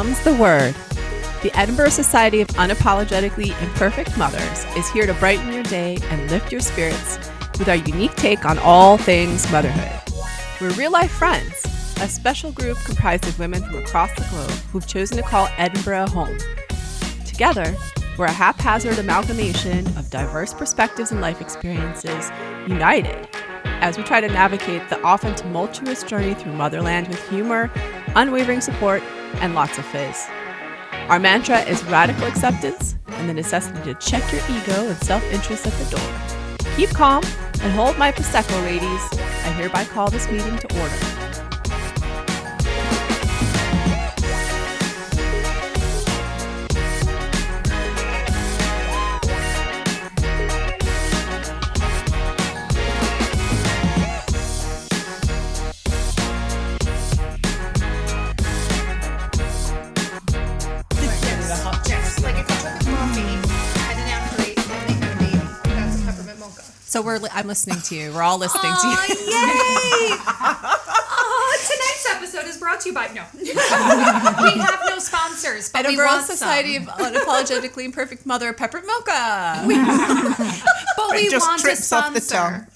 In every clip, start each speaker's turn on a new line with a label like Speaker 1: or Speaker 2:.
Speaker 1: comes the word. The Edinburgh Society of Unapologetically Imperfect Mothers is here to brighten your day and lift your spirits with our unique take on all things motherhood. We're real-life friends, a special group comprised of women from across the globe who've chosen to call Edinburgh home. Together, we're a haphazard amalgamation of diverse perspectives and life experiences united as we try to navigate the often tumultuous journey through motherland with humor, unwavering support, and lots of fizz. Our mantra is radical acceptance and the necessity to check your ego and self-interest at the door. Keep calm and hold my Prosecco, ladies. I hereby call this meeting to order. So I'm listening to you. We're all listening to you.
Speaker 2: Yay! Tonight's episode is brought to you by we have no sponsors, but
Speaker 1: Edinburgh
Speaker 2: we want
Speaker 1: Society of Unapologetically Imperfect Mother Peppered Mocha.
Speaker 2: But we
Speaker 3: just
Speaker 2: want a
Speaker 3: trips off the
Speaker 2: sponsor.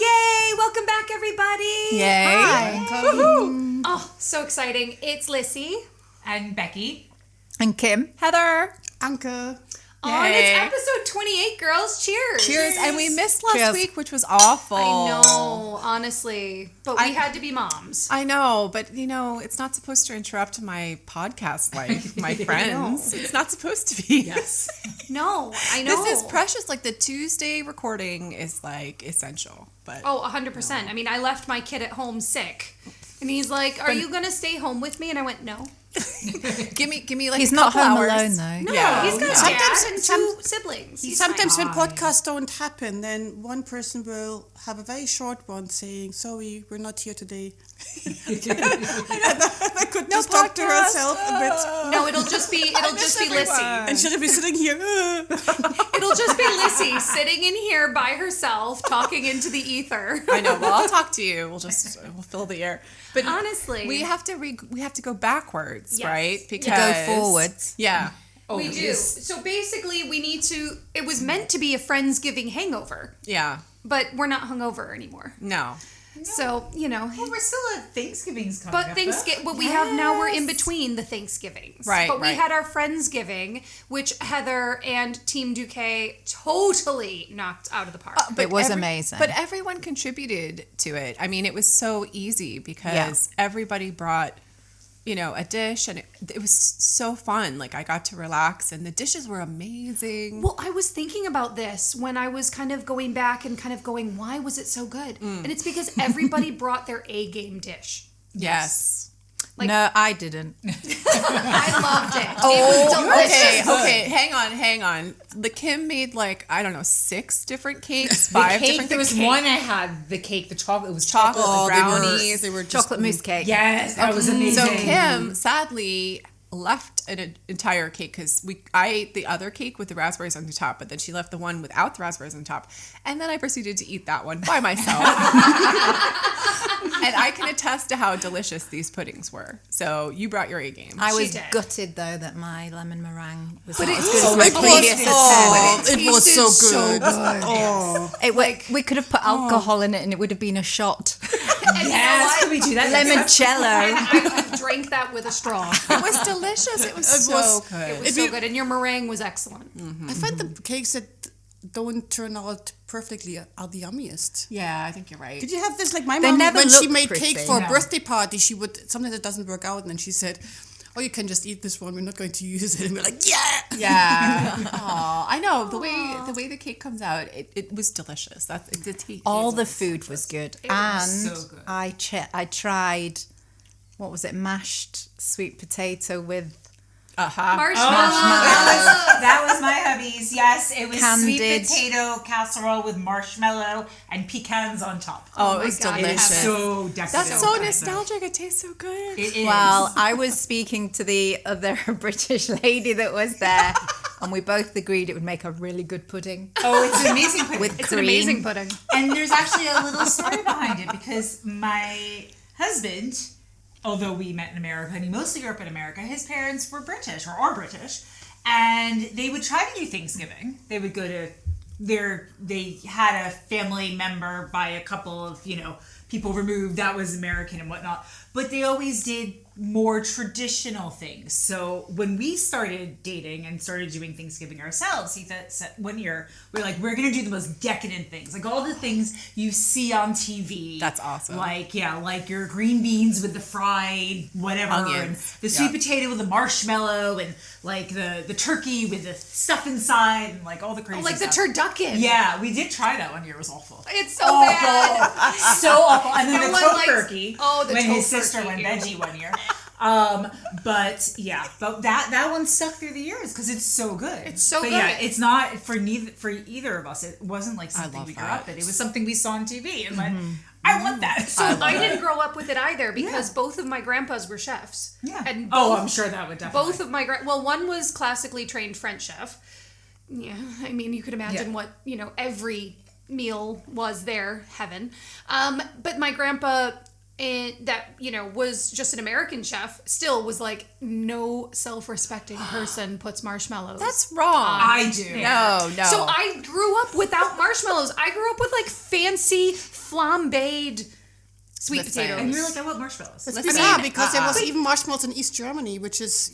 Speaker 2: Yay! Welcome back, everybody.
Speaker 1: Yay!
Speaker 2: Hi. Oh, so exciting! It's Lissy
Speaker 4: and Becky
Speaker 3: And Kim.
Speaker 1: Heather.
Speaker 3: Anke.
Speaker 2: Oh, and it's episode 28, girls. Cheers.
Speaker 1: Cheers. And we missed last week, which was awful.
Speaker 2: I know, honestly. But we had to be moms.
Speaker 1: I know, but it's not supposed to interrupt my podcast life, my friends. It's not supposed to be.
Speaker 2: Yes. No, I know.
Speaker 1: This is precious. Like the Tuesday recording is like essential. But
Speaker 2: 100%. No. I mean, I left my kid at home sick. And he's like, "Are you going to stay home with me?" And I went, "No."
Speaker 1: give me like
Speaker 3: he's
Speaker 1: a
Speaker 3: not
Speaker 1: couple
Speaker 3: home
Speaker 1: hours.
Speaker 3: alone though.
Speaker 2: No,
Speaker 1: yeah.
Speaker 2: he's got a dad and two siblings.
Speaker 5: Sometimes when podcasts don't happen, then one person will have a very short one saying, "Sorry, we're not here today." I could just talk to herself a bit.
Speaker 2: No, it'll just be Lissy.
Speaker 5: And should I be sitting here?
Speaker 2: It'll just be Lissy sitting in here by herself, talking into the ether.
Speaker 1: I know. Well, I'll talk to you. We'll fill the air. But
Speaker 2: honestly,
Speaker 1: we have to go backwards,
Speaker 2: yes.
Speaker 1: right?
Speaker 3: Because to go forwards.
Speaker 1: Yeah.
Speaker 2: We do. So basically, it was meant to be a Friendsgiving hangover.
Speaker 1: Yeah.
Speaker 2: But we're not hungover anymore.
Speaker 1: No.
Speaker 2: So,
Speaker 4: Well, we're still at Thanksgiving's coming up.
Speaker 2: But we have now, we're in between the Thanksgivings.
Speaker 1: Right.
Speaker 2: But we had our Friendsgiving, which Heather and Team Duque totally knocked out of the park.
Speaker 3: It was amazing.
Speaker 1: But everyone contributed to it. I mean, it was so easy because everybody brought, a dish, and it was so fun. Like, I got to relax, and the dishes were amazing.
Speaker 2: Well, I was thinking about this when I was kind of going back and kind of going, why was it so good? And it's because everybody brought their A-game dish.
Speaker 1: Yes.
Speaker 3: No, I didn't.
Speaker 2: I loved it. It was delicious.
Speaker 1: Okay. Hang on. The Kim made 6 different cakes, 5 different.
Speaker 4: There was one I had the cake, the chocolate. It was
Speaker 1: chocolate,
Speaker 4: chocolate.
Speaker 1: the brownies. They were
Speaker 3: chocolate mousse cake.
Speaker 4: Yes, that was amazing.
Speaker 1: So Kim sadly left an entire cake because I ate the other cake with the raspberries on the top, but then she left the one without the raspberries on top, and then I proceeded to eat that one by myself. And I can attest to how delicious these puddings were. So you brought your A game.
Speaker 3: I was gutted though that my lemon meringue was not
Speaker 1: it
Speaker 3: as good as my previous attempt.
Speaker 5: It was so good.
Speaker 3: We could have put alcohol in it and it would have been a shot.
Speaker 4: Yes, could we do that?
Speaker 3: Limoncello.
Speaker 2: I drank that with a straw.
Speaker 1: It was delicious. It was so good.
Speaker 2: It was so good, and your meringue was excellent.
Speaker 5: I find the cakes that don't turn out perfectly are the yummiest.
Speaker 1: Yeah, I think you're right.
Speaker 5: Did you have this? Like my
Speaker 3: They
Speaker 5: mom,
Speaker 3: never
Speaker 5: when she
Speaker 3: look
Speaker 5: made
Speaker 3: pretty.
Speaker 5: cake for a birthday party, she would something that doesn't work out, and then she said, "Oh, you can just eat this one. We're not going to use it." And we're like, "Yeah,
Speaker 1: yeah." Aw, I know the way the cake comes out. It was delicious. That's the tea.
Speaker 3: All the food was good, and
Speaker 4: so good.
Speaker 3: I tried, what was it, mashed sweet potato with
Speaker 4: That was my hubby's. Yes, it was
Speaker 3: Candied.
Speaker 4: sweet potato casserole with marshmallow and pecans on top.
Speaker 1: Oh, it was
Speaker 2: God.
Speaker 1: delicious.
Speaker 4: It's so decadent.
Speaker 1: That's so nostalgic. It tastes so good.
Speaker 4: It is.
Speaker 3: Well, I was speaking to the other British lady that was there, and we both agreed it would make a really good pudding.
Speaker 4: Oh, it's an amazing pudding.
Speaker 3: With
Speaker 2: It's
Speaker 3: cream.
Speaker 2: an amazing pudding.
Speaker 4: And there's actually a little story behind it because my husband although we met in America and he mostly grew up in America, his parents were British or are British, and they would try to do Thanksgiving. They would go to they had a family member by a couple of, people removed that was American and whatnot, but they always did more traditional things. So when we started dating and started doing Thanksgiving ourselves, he said one year, we're going to do the most decadent things, like all the things you see on TV.
Speaker 1: That's awesome.
Speaker 4: Like your green beans with the fried whatever,
Speaker 1: onions,
Speaker 4: and the sweet potato with the marshmallow, and like the turkey with the stuff inside, and like all the crazy
Speaker 2: like
Speaker 4: stuff.
Speaker 2: the turducken.
Speaker 4: Yeah, we did try that one year. It was awful.
Speaker 2: It's so bad.
Speaker 4: So awful. And then
Speaker 2: No
Speaker 4: the
Speaker 2: one
Speaker 4: tofurkey.
Speaker 2: the
Speaker 4: when his sister
Speaker 2: tofurkey,
Speaker 4: went
Speaker 2: ew.
Speaker 4: veggie one year. But that one stuck through the years because it's so good.
Speaker 2: It's so
Speaker 4: but
Speaker 2: good.
Speaker 4: Yeah, it's not for either of us. It wasn't like something
Speaker 1: love
Speaker 4: we grew
Speaker 1: that.
Speaker 4: up in. It was something we saw on TV and like, I want that. So
Speaker 2: I didn't grow up with it either because both of my grandpas were chefs.
Speaker 4: Yeah.
Speaker 2: And
Speaker 4: I'm sure that would definitely.
Speaker 2: both of my one was classically trained French chef. Yeah, I mean you could imagine what every meal was there, heaven. But my grandpa, was just an American chef, still was like, no self-respecting person puts marshmallows.
Speaker 1: That's wrong.
Speaker 4: I do.
Speaker 1: No.
Speaker 2: So I grew up without marshmallows. I grew up with like fancy flambéed sweet
Speaker 1: Listen.
Speaker 2: potatoes.
Speaker 4: And you're like, I want marshmallows.
Speaker 5: It's
Speaker 1: Listen,
Speaker 5: bizarre because there was even marshmallows in East Germany, which is,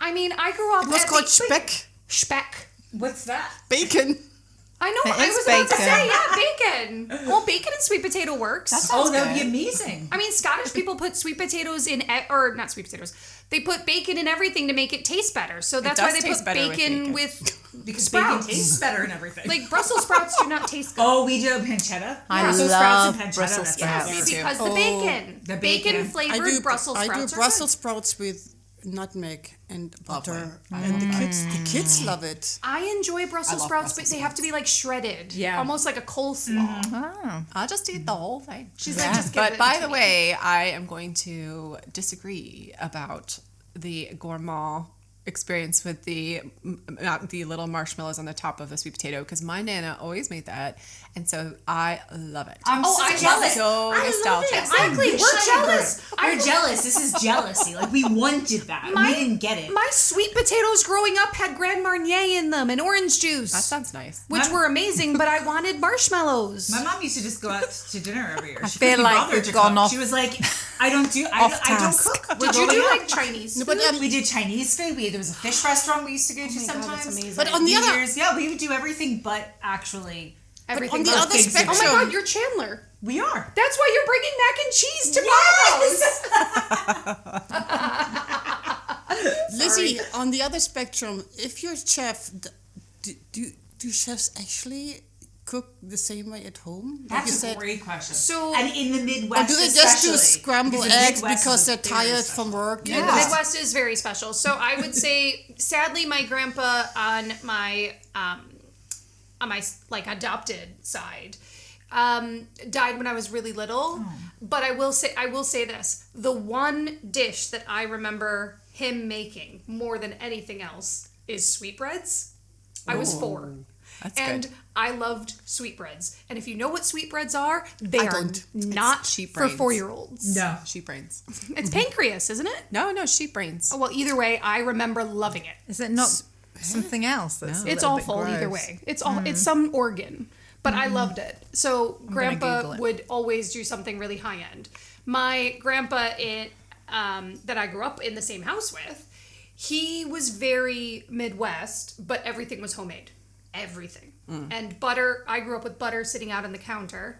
Speaker 2: I mean, I grew up.
Speaker 5: it was
Speaker 2: at
Speaker 5: called
Speaker 2: the-
Speaker 5: Speck,
Speaker 2: Speck.
Speaker 4: What's that?
Speaker 5: bacon.
Speaker 2: I know.
Speaker 3: It
Speaker 2: I
Speaker 3: is
Speaker 2: was about to
Speaker 3: bacon.
Speaker 2: say, bacon. Well, bacon and sweet potato works.
Speaker 4: That would be amazing.
Speaker 2: I mean, Scottish people put sweet potatoes in, or not sweet potatoes. They put bacon in everything to make it taste better. So that's why
Speaker 1: does
Speaker 2: they
Speaker 1: taste
Speaker 2: put
Speaker 1: better with
Speaker 2: bacon
Speaker 1: bacon.
Speaker 2: with
Speaker 4: Because
Speaker 2: sprouts.
Speaker 4: bacon tastes better and everything.
Speaker 2: Like Brussels sprouts do not taste good.
Speaker 4: Oh, we do pancetta.
Speaker 3: I
Speaker 4: Brussels
Speaker 3: love
Speaker 4: sprouts and pancetta.
Speaker 3: Brussels
Speaker 4: That's
Speaker 3: sprouts.
Speaker 4: right.
Speaker 1: Me too.
Speaker 2: Because the bacon.
Speaker 4: The
Speaker 2: Bacon
Speaker 4: bacon.
Speaker 2: flavored Brussels sprouts.
Speaker 5: I do
Speaker 2: are
Speaker 5: Brussels sprouts with nutmeg and butter, and the kids love it.
Speaker 2: I enjoy Brussels
Speaker 1: love
Speaker 2: sprouts,
Speaker 1: Brussels
Speaker 2: but they have to be like shredded.
Speaker 4: Yeah.
Speaker 2: Almost like a coleslaw.
Speaker 1: I'll just eat the whole thing.
Speaker 2: She's like, just give
Speaker 1: But
Speaker 2: it
Speaker 1: by
Speaker 2: to
Speaker 1: the
Speaker 2: me.
Speaker 1: way, I am going to disagree about the gourmand experience with the little marshmallows on the top of a sweet potato, because my Nana always made that, and so I love it.
Speaker 4: I'm
Speaker 2: Oh, I love it.
Speaker 1: So nostalgic.
Speaker 2: Exactly. We're jealous.
Speaker 4: We're jealous. This is jealousy. Like we wanted that. We didn't get it.
Speaker 2: My sweet potatoes growing up had Grand Marnier in them and orange juice.
Speaker 1: That sounds nice.
Speaker 2: which were amazing, but I wanted marshmallows.
Speaker 4: My mom used to just go out to dinner every year. She
Speaker 3: feel
Speaker 4: couldn't
Speaker 3: like
Speaker 4: bother
Speaker 3: we've
Speaker 4: to
Speaker 3: gone
Speaker 4: cook.
Speaker 3: off-
Speaker 4: She was like, I don't
Speaker 3: task.
Speaker 4: cook.
Speaker 2: Did you do like Chinese food?
Speaker 5: But
Speaker 4: We did Chinese food. There was a fish restaurant we used to go to
Speaker 2: my God, that's
Speaker 4: sometimes.
Speaker 2: amazing.
Speaker 5: But on the
Speaker 4: New
Speaker 5: other,
Speaker 4: Year's, yeah, we would do everything but actually.
Speaker 2: Everything
Speaker 5: on the
Speaker 2: but
Speaker 5: other
Speaker 2: things.
Speaker 5: spectrum-
Speaker 2: Oh my God, you're Chandler.
Speaker 4: We are.
Speaker 2: That's why you're bringing mac and cheese tomorrow.
Speaker 5: Lizzie, on the other spectrum, if you're a chef, do chefs actually cook the same way at home? Like
Speaker 4: That's
Speaker 5: you
Speaker 4: a
Speaker 5: said,
Speaker 4: great question.
Speaker 2: So-
Speaker 4: and in the
Speaker 5: or
Speaker 4: Midwest,
Speaker 5: do they just do
Speaker 4: especially,
Speaker 5: scrambled
Speaker 4: because the
Speaker 5: eggs
Speaker 4: Midwest
Speaker 5: because
Speaker 4: is
Speaker 5: they're
Speaker 4: very
Speaker 5: tired
Speaker 4: special.
Speaker 5: from work?
Speaker 2: The Midwest is very special. So I would say, sadly, my grandpa on my like adopted side died when I was really little. But I will say this: the one dish that I remember him making more than anything else is sweetbreads. I was 4.
Speaker 1: That's
Speaker 2: and
Speaker 1: good.
Speaker 2: I loved sweetbreads. And if you know what sweetbreads are, they
Speaker 5: I
Speaker 2: are
Speaker 5: don't.
Speaker 2: not
Speaker 1: It's sheep
Speaker 2: for
Speaker 1: brains.
Speaker 2: 4-year-olds.
Speaker 4: No.
Speaker 1: Sheep brains.
Speaker 2: It's pancreas, isn't it?
Speaker 1: No, sheep brains.
Speaker 2: Oh, well, either way, I remember loving it.
Speaker 3: Is it not something else? That's a
Speaker 2: It's
Speaker 3: little bit
Speaker 2: awful either
Speaker 3: gross?
Speaker 2: way. It's all it's some organ, but I loved it. So
Speaker 3: Google
Speaker 2: grandpa
Speaker 3: it.
Speaker 2: would always do something really high end. My grandpa that I grew up in the same house with, he was very Midwest, but everything was homemade. Everything. And butter, I grew up with butter sitting out on the counter.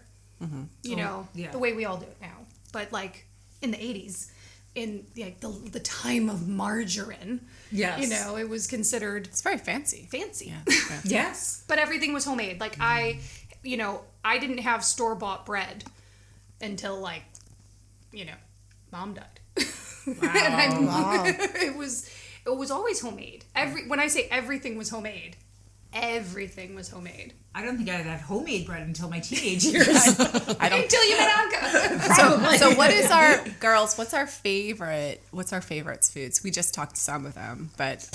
Speaker 2: You know,
Speaker 4: yeah.
Speaker 2: the way we all do it now. But like in the 80s, in like the time of margarine,
Speaker 4: Yes.
Speaker 2: you know, it was considered
Speaker 1: It's very fancy.
Speaker 2: fancy.
Speaker 1: Yeah. it's fancy.
Speaker 4: Yes.
Speaker 2: But everything was homemade. Like I didn't have store-bought bread until like, mom died. And it was always homemade. When I say everything was homemade, everything was homemade.
Speaker 4: I don't think I'd had homemade bread until my teenage years.
Speaker 1: I don't.
Speaker 2: Until you met Anke.
Speaker 1: So what is our girls? What's our favorites foods? We just talked some of them, but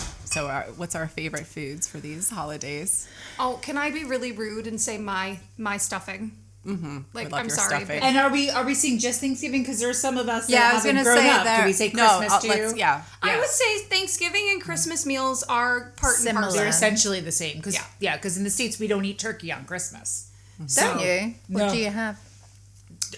Speaker 1: what's our favorite foods for these holidays?
Speaker 2: Oh, can I be really rude and say my stuffing? Like,
Speaker 1: love
Speaker 2: I'm
Speaker 1: your
Speaker 2: sorry.
Speaker 1: stuffing.
Speaker 2: But
Speaker 4: And are we seeing just Thanksgiving? Because there's some of us
Speaker 3: Yeah, I
Speaker 4: that
Speaker 3: was
Speaker 4: haven't
Speaker 3: gonna
Speaker 4: grown
Speaker 3: say
Speaker 4: up.
Speaker 3: that-
Speaker 4: Do we say
Speaker 1: No,
Speaker 4: Christmas too?
Speaker 1: yeah.
Speaker 2: I would say Thanksgiving and Christmas meals are part and
Speaker 3: Similar.
Speaker 2: parcel.
Speaker 4: They're essentially the same. Because
Speaker 2: Yeah.
Speaker 4: because in the States we don't eat turkey on Christmas.
Speaker 3: Don't you? What
Speaker 4: No.
Speaker 3: do you have?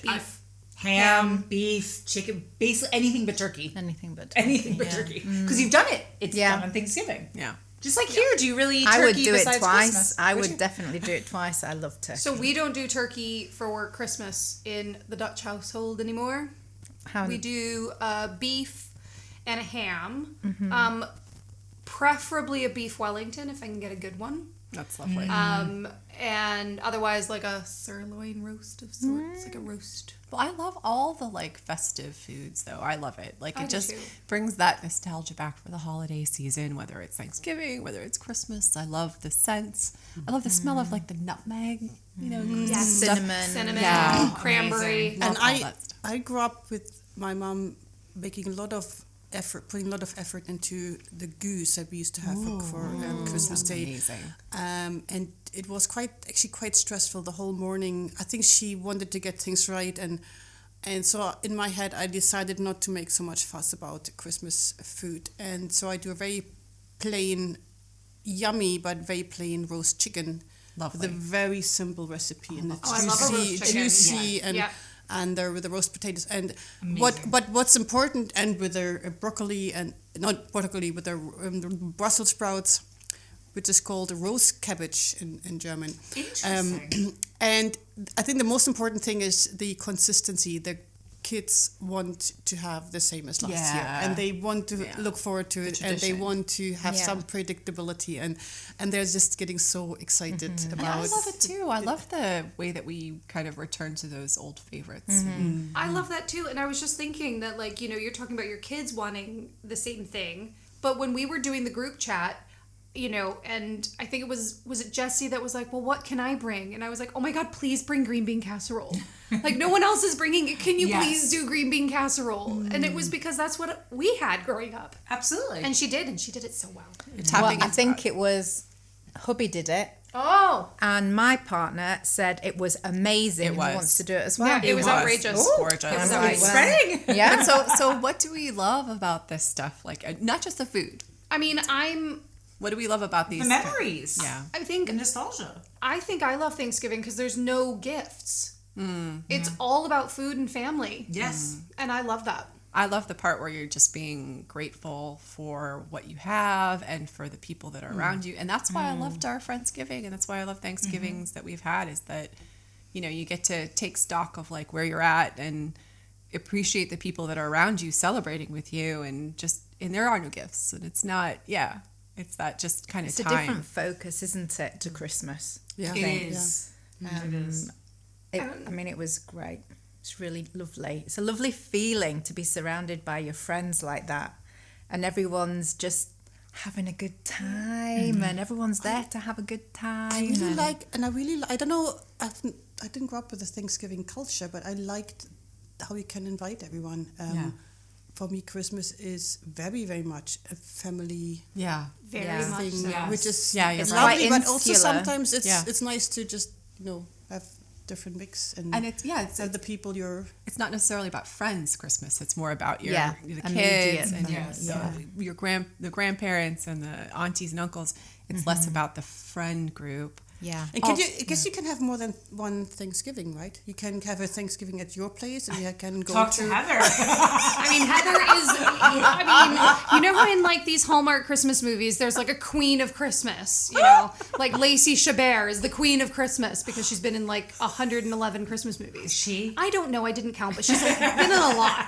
Speaker 2: Beef.
Speaker 4: Ham, beef, chicken, basically anything but turkey.
Speaker 3: Anything but
Speaker 4: Anything but turkey. Because you've done it. It's
Speaker 3: Yeah.
Speaker 4: done on Thanksgiving.
Speaker 1: Yeah.
Speaker 4: Just like here, do you really eat
Speaker 3: I
Speaker 4: turkey
Speaker 3: would do it
Speaker 4: besides
Speaker 3: twice.
Speaker 4: Christmas?
Speaker 3: I would definitely do it twice. I love turkey.
Speaker 2: So we don't do turkey for Christmas in the Dutch household anymore.
Speaker 3: How
Speaker 2: We do beef and a ham.
Speaker 3: Mm-hmm.
Speaker 2: Preferably a beef Wellington if I can get a good one.
Speaker 1: That's lovely.
Speaker 2: And otherwise like a sirloin roast of sorts, like a roast.
Speaker 1: Well, I love all the like festive foods though. I love it. Like
Speaker 2: I
Speaker 1: it
Speaker 2: do
Speaker 1: just
Speaker 2: too.
Speaker 1: brings that nostalgia back for the holiday season, whether it's Thanksgiving, whether it's Christmas. I love the scents. I love the smell of like the nutmeg, you know, Christmas stuff.
Speaker 3: cinnamon.
Speaker 1: Yeah.
Speaker 2: Cranberry.
Speaker 1: Love
Speaker 5: And
Speaker 1: all that stuff.
Speaker 5: I grew up with my mom making a lot of effort, putting a lot of effort into the goose that we used to have for Christmas
Speaker 1: Sounds
Speaker 5: Day.
Speaker 1: amazing.
Speaker 5: And it was quite stressful the whole morning. I think she wanted to get things right, and so in my head I decided not to make so much fuss about Christmas food, and so I do a very plain, yummy but very plain roast chicken.
Speaker 1: Lovely.
Speaker 5: With a very simple recipe, and it's
Speaker 2: I love a roast chicken.
Speaker 5: juicy, and
Speaker 2: Yeah.
Speaker 5: and with the roast potatoes, and what's important, and with the broccoli, and not broccoli, with the Brussels sprouts, which is called roast cabbage in German.
Speaker 4: Interesting.
Speaker 5: And I think the most important thing is the consistency. The kids want to have the same as last year, and they want to look forward to it, and they
Speaker 1: tradition.
Speaker 5: want to have
Speaker 3: Yeah.
Speaker 5: some predictability, and they're just getting so excited
Speaker 1: And
Speaker 5: about.
Speaker 1: I love it too. I love the way that we kind of return to those old favorites.
Speaker 2: I love that too. And I was just thinking that, like, you know, you're talking about your kids wanting the same thing. But when we were doing the group chat, you know, and I think it was it Jessie that was like, well, what can I bring? And I was like, oh my God, please bring green bean casserole. Like, no one else is bringing it. Can you please do green bean casserole? And it was because that's what we had growing up.
Speaker 4: Absolutely.
Speaker 2: And she did it so well.
Speaker 3: Well, I think it was hubby did it,
Speaker 2: Oh,
Speaker 3: and my partner said it was amazing.
Speaker 1: It was.
Speaker 3: He wants to do it as well.
Speaker 2: yeah, it was outrageous.
Speaker 1: It was gorgeous.
Speaker 2: It was
Speaker 3: I'm like,
Speaker 2: outrageous.
Speaker 3: well, yeah.
Speaker 1: And so what do we love about this stuff? Like, not just the food.
Speaker 2: I mean,
Speaker 1: What do we love about these?
Speaker 4: the memories.
Speaker 1: Yeah.
Speaker 2: I think
Speaker 4: The nostalgia.
Speaker 2: I love Thanksgiving because there's no gifts. It's all about food and family.
Speaker 4: Yes.
Speaker 2: And I love that.
Speaker 1: I love the part where you're just being grateful for what you have and for the people that are around you. And that's why I loved our Friendsgiving, and that's why I love Thanksgivings that we've had, is that, you know, you get to take stock of like where you're at and appreciate the people that are around you celebrating with you, and there are no gifts, and it's not, it's that just kind of
Speaker 3: It's a
Speaker 1: time.
Speaker 3: different focus, isn't it, to Christmas?
Speaker 5: Yeah.
Speaker 3: I
Speaker 4: It
Speaker 3: think.
Speaker 4: is. It is.
Speaker 3: I mean, it was great. It's really lovely. It's a lovely feeling to be surrounded by your friends like that, and everyone's just having a good time, and everyone's there to have a good time.
Speaker 5: I really
Speaker 3: and-
Speaker 5: like, and I don't know, I didn't grow up with a Thanksgiving culture, but I liked how you can invite everyone. For me, Christmas is very, very much a family
Speaker 2: Very
Speaker 3: Yeah.
Speaker 2: much
Speaker 5: thing,
Speaker 2: so.
Speaker 4: Yes.
Speaker 5: which is
Speaker 1: Yeah, you're
Speaker 5: it's
Speaker 1: right.
Speaker 5: lovely,
Speaker 3: Quite
Speaker 5: but also
Speaker 3: insular.
Speaker 5: sometimes
Speaker 1: Yeah.
Speaker 5: it's nice to just, you know, have different mix and
Speaker 1: And it's
Speaker 5: the people you're.
Speaker 1: it's not necessarily about friends Christmas. It's more about your
Speaker 3: Yeah,
Speaker 1: the
Speaker 3: immediate
Speaker 1: kids and
Speaker 3: family,
Speaker 1: your the grandparents and the aunties and uncles. It's less about the friend group.
Speaker 3: Yeah.
Speaker 5: And can I guess you can have more than one Thanksgiving, right? You can have a Thanksgiving at your place, and you can go
Speaker 4: Talk
Speaker 5: to.
Speaker 4: to Heather.
Speaker 2: I mean, Heather is, I mean, you know how in like these Hallmark Christmas movies, there's like a queen of Christmas, you know? Like Lacey Chabert is the queen of Christmas because she's been in like 111 Christmas movies.
Speaker 4: She?
Speaker 2: I don't know, I didn't count, but she's been in a lot.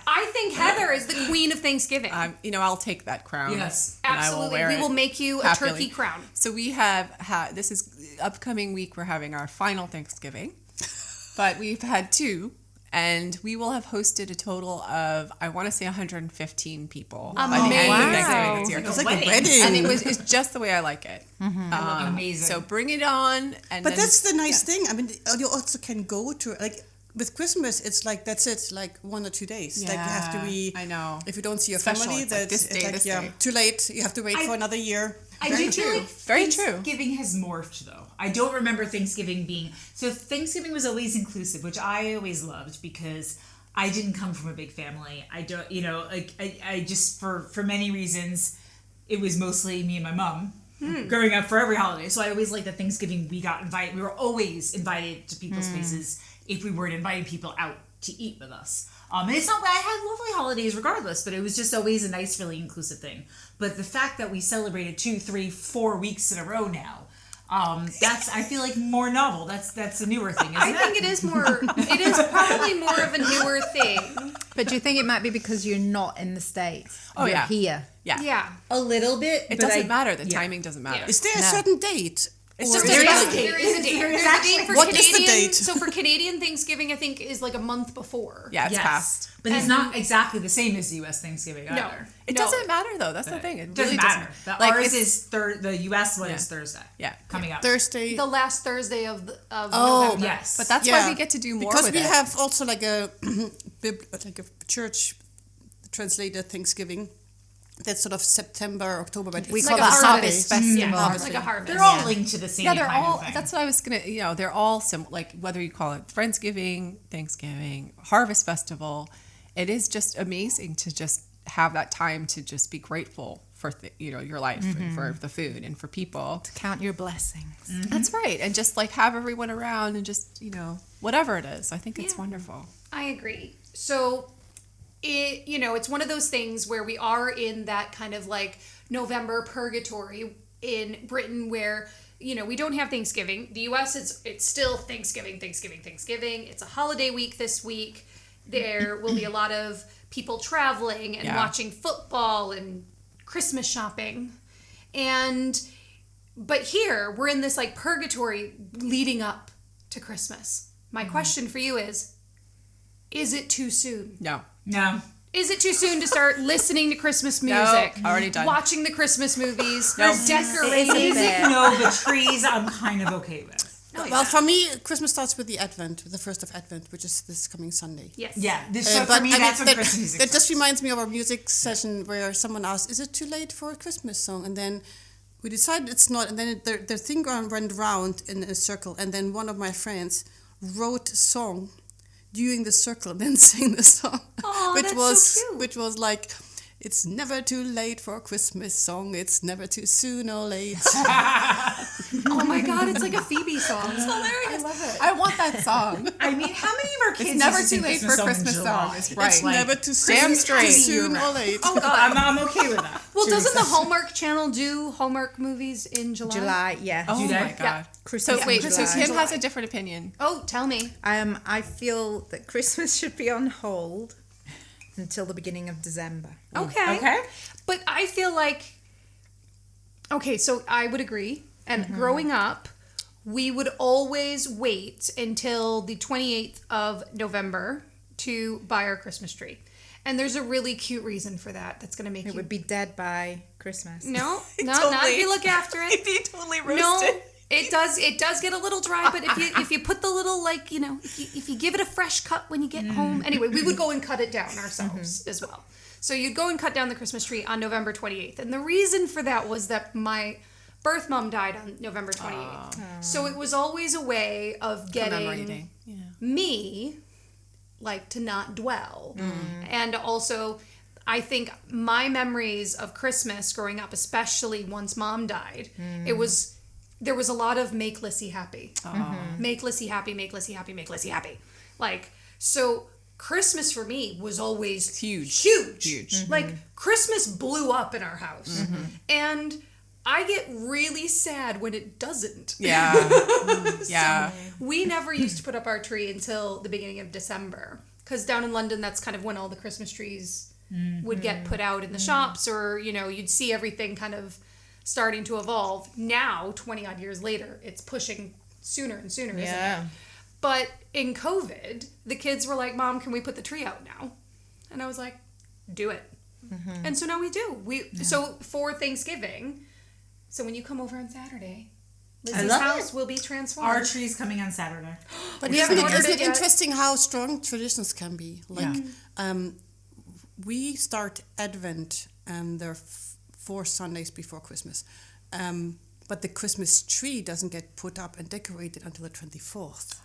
Speaker 2: I think Heather is the queen of Thanksgiving.
Speaker 1: I'll take that crown.
Speaker 4: Yes.
Speaker 1: and I will
Speaker 2: Absolutely.
Speaker 1: wear
Speaker 2: We
Speaker 1: it
Speaker 2: will make you a
Speaker 1: happily.
Speaker 2: turkey crown.
Speaker 1: So we have had, this is upcoming week, we're having our final Thanksgiving, but we've had two, and we will have hosted a total of, I want to say 115 people by the end of
Speaker 2: Amazing.
Speaker 1: Thanksgiving this year.
Speaker 5: It's like
Speaker 4: Wedding.
Speaker 5: a wedding.
Speaker 1: And it's just the way I like it.
Speaker 4: Amazing.
Speaker 1: So bring it on. And
Speaker 5: But
Speaker 1: then,
Speaker 5: that's the nice thing. I mean, you also can go to, like, with Christmas, it's like that's it, like 1 or 2 days. Like you have to be.
Speaker 1: I know.
Speaker 5: If you don't see your
Speaker 1: Special,
Speaker 5: family,
Speaker 1: it's like
Speaker 5: that's
Speaker 1: this day, this day.
Speaker 5: too late. You have to wait for another year.
Speaker 4: I do feel like
Speaker 1: Very true.
Speaker 4: Thanksgiving has morphed, though. I don't remember Thanksgiving being... So Thanksgiving was always inclusive, which I always loved because I didn't come from a big family. I don't, like, I just, for many reasons, it was mostly me and my mom growing up for every holiday. So I always liked that Thanksgiving we were always invited to people's places if we weren't inviting people out to eat with us. And it's not, I had lovely holidays regardless, but it was just always a nice, really inclusive thing. But the fact that we celebrated 2, 3, 4 weeks in a row now, that's, I feel like, more novel. That's a newer thing, isn't it?
Speaker 2: I think it is probably more of a newer thing.
Speaker 3: But do you think it might be because you're not in the States?
Speaker 1: Oh,
Speaker 3: You're
Speaker 1: yeah.
Speaker 3: here.
Speaker 1: Yeah.
Speaker 2: Yeah.
Speaker 4: A little bit.
Speaker 1: It doesn't matter. The timing doesn't matter.
Speaker 2: Yeah.
Speaker 5: Is there a certain date?
Speaker 1: It's
Speaker 5: Or
Speaker 1: just
Speaker 5: is
Speaker 1: there
Speaker 5: it
Speaker 1: is a
Speaker 5: like-
Speaker 1: date.
Speaker 2: There is a date. There's a date for
Speaker 5: What
Speaker 2: Canadian.
Speaker 5: is the date?
Speaker 2: So for Canadian Thanksgiving, I think is like a month before.
Speaker 1: Yeah, it's
Speaker 4: Yes.
Speaker 1: past.
Speaker 4: But it's not exactly the same as U.S. Thanksgiving
Speaker 2: No.
Speaker 4: either.
Speaker 1: It
Speaker 2: No.
Speaker 1: doesn't matter though. That's the thing. It
Speaker 4: Doesn't
Speaker 1: really
Speaker 4: matter.
Speaker 1: doesn't.
Speaker 4: The
Speaker 1: Like,
Speaker 4: ours
Speaker 1: it's-
Speaker 4: is the U.S. one
Speaker 1: Yeah.
Speaker 4: is Thursday.
Speaker 1: Yeah.
Speaker 4: Coming up.
Speaker 5: Thursday.
Speaker 2: The last Thursday of
Speaker 5: Oh,
Speaker 2: November.
Speaker 4: Yes.
Speaker 1: But that's why we get to do more
Speaker 5: because
Speaker 1: with
Speaker 5: we
Speaker 1: it.
Speaker 5: have also like a like a church translated Thanksgiving. That's sort of September, October, but
Speaker 3: We
Speaker 5: it's
Speaker 3: call
Speaker 5: like
Speaker 3: it
Speaker 5: a
Speaker 3: Harvest
Speaker 5: Sunday.
Speaker 3: Festival.
Speaker 2: Yeah,
Speaker 5: Harvest
Speaker 2: like a harvest.
Speaker 4: They're all linked to the same
Speaker 1: Yeah, they're
Speaker 4: kind
Speaker 1: all.
Speaker 4: of thing.
Speaker 1: That's what I was gonna. They're all like whether you call it Friendsgiving, Thanksgiving, Harvest Festival. It is just amazing to just have that time to just be grateful for your life and for the food and for people.
Speaker 3: Count your blessings.
Speaker 1: That's right, and just like have everyone around and just whatever it is. I think it's
Speaker 2: Yeah.
Speaker 1: wonderful.
Speaker 2: I agree. So it's one of those things where we are in that kind of like November purgatory in Britain where we don't have Thanksgiving. The US it's still Thanksgiving. It's a holiday week this week. There will be a lot of people traveling and watching football and Christmas shopping. But here we're in this like purgatory leading up to Christmas. My question for you is it too soon?
Speaker 1: No.
Speaker 4: No.
Speaker 2: Is it too soon to start listening to Christmas music?
Speaker 1: already done.
Speaker 2: Watching the Christmas movies?
Speaker 1: No.
Speaker 2: Decorating?
Speaker 4: Music, no. The trees, I'm kind of okay with.
Speaker 5: Well, for me, Christmas starts with the Advent, with the first of Advent, which is this coming Sunday.
Speaker 2: Yes.
Speaker 4: Yeah.
Speaker 5: But
Speaker 4: For me,
Speaker 5: I mean,
Speaker 4: that's when Christmas music
Speaker 5: that just
Speaker 4: starts.
Speaker 5: reminds me of our music session where someone asked, "Is it too late for a Christmas song?" And then we decided it's not. And then the thing went round in a circle. And then one of my friends wrote a song during the circle and then sang the song,
Speaker 2: Aw,
Speaker 5: which
Speaker 2: that's
Speaker 5: was
Speaker 2: so cute.
Speaker 5: which was like, "It's never too late for a Christmas song. It's never too soon or late."
Speaker 2: Oh my God, it's like a Phoebe song.
Speaker 1: It's hilarious.
Speaker 2: I love it.
Speaker 1: I want that song.
Speaker 4: I mean, how many of our kids
Speaker 1: It's never
Speaker 4: used to
Speaker 1: too
Speaker 4: sing
Speaker 1: late for a Christmas
Speaker 4: in
Speaker 1: song.
Speaker 4: July?
Speaker 1: It's right.
Speaker 5: It's never too
Speaker 1: Damn
Speaker 5: soon,
Speaker 1: straight.
Speaker 5: too soon or late.
Speaker 2: Oh God.
Speaker 4: I'm okay with that.
Speaker 2: Well,
Speaker 4: Should we
Speaker 2: doesn't the
Speaker 4: say-
Speaker 2: Hallmark Channel do Hallmark movies in July?
Speaker 3: July, yeah.
Speaker 1: Oh
Speaker 4: they?
Speaker 1: my God.
Speaker 2: Yeah.
Speaker 3: Christmas
Speaker 1: So wait,
Speaker 3: in
Speaker 1: so
Speaker 3: July.
Speaker 1: Kim has a different opinion.
Speaker 2: Oh, tell me.
Speaker 3: I feel that Christmas should be on hold until the beginning of December.
Speaker 2: Okay.
Speaker 4: Okay.
Speaker 2: But I feel like, okay, so I would agree. And growing up, we would always wait until the 28th of November to buy our Christmas tree. And there's a really cute reason for that. That's going to make
Speaker 3: It
Speaker 2: you...
Speaker 3: would be dead by Christmas.
Speaker 2: No, not if you look after it.
Speaker 1: be totally
Speaker 2: No, it does get a little dry, but if you put the little if you give it a fresh cut when you get home. Anyway, we would go and cut it down ourselves as well. So you'd go and cut down the Christmas tree on November 28th. And the reason for that was that my birth mom died on November 28th. So it was always a way of getting
Speaker 1: Commemorating. Yeah.
Speaker 2: me to not dwell. And also I think my memories of Christmas growing up, especially once mom died, there was a lot of make Lissy happy. Make Lissy happy, make Lissy happy, make Lissy happy. So Christmas for me was always
Speaker 1: Huge.
Speaker 2: Christmas blew up in our house. And I get really sad when it doesn't.
Speaker 1: Yeah. Yeah.
Speaker 2: We never used to put up our tree until the beginning of December. Because down in London, that's kind of when all the Christmas trees would get put out in the shops, or, you'd see everything kind of starting to evolve. Now, 20 odd years later, it's pushing sooner and sooner, isn't it? But in COVID, the kids were like, "Mom, can we put the tree out now?" And I was like, "Do it." And so now we do. So for Thanksgiving, so when you come over on Saturday, Lissy's
Speaker 4: love
Speaker 2: house
Speaker 4: it.
Speaker 2: will be transformed.
Speaker 4: Our tree's coming on Saturday.
Speaker 5: But
Speaker 2: We
Speaker 5: isn't
Speaker 2: haven't
Speaker 5: it,
Speaker 2: ordered
Speaker 5: isn't
Speaker 2: it
Speaker 5: it
Speaker 2: yet.
Speaker 5: interesting how strong traditions can be? Like, we start Advent and there are 4 Sundays before Christmas. But the Christmas tree doesn't get put up and decorated until the 24th.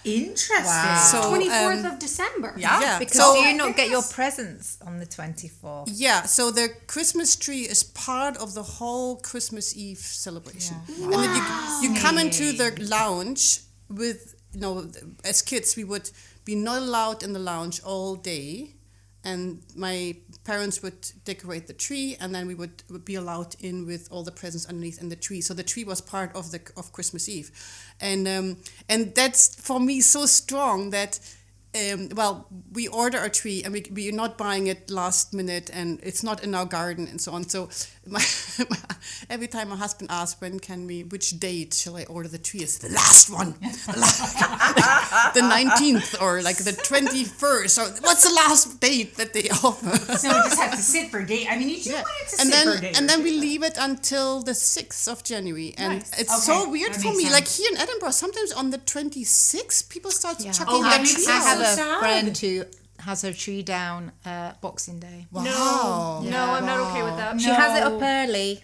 Speaker 4: Interesting.
Speaker 5: So,
Speaker 2: 24th of December.
Speaker 5: yeah.
Speaker 3: Because
Speaker 5: So,
Speaker 3: do you not get your presents on the 24th?
Speaker 5: yeah, so the Christmas tree is part of the whole Christmas Eve celebration. And then you come into the lounge with, as kids, we would be not allowed in the lounge all day. And my parents would decorate the tree, and then we would be allowed in with all the presents underneath in the tree. So the tree was part of Christmas Eve, and that's for me so strong that we order a tree and we're not buying it last minute, and it's not in our garden and so on. So every time my husband asks which date shall I order the tree, it's the last one, the 19th or like the 21st, or what's the last date that they offer?
Speaker 4: So we just have to sit for a day. I mean, you do want it to sit for a day.
Speaker 5: And then we leave it until the 6th of January. And
Speaker 4: Nice.
Speaker 5: it's
Speaker 4: Okay,
Speaker 5: so weird
Speaker 4: that
Speaker 5: for
Speaker 4: makes
Speaker 5: me.
Speaker 4: sense.
Speaker 5: Like here in Edinburgh, sometimes on the 26th, people start chucking
Speaker 4: Oh,
Speaker 5: their
Speaker 4: that makes
Speaker 5: trees
Speaker 4: sense.
Speaker 3: I have
Speaker 5: out.
Speaker 3: a
Speaker 4: sad.
Speaker 3: friend who has her tree down Boxing Day.
Speaker 5: Wow.
Speaker 2: No, I'm not okay with that.
Speaker 3: She has it up early.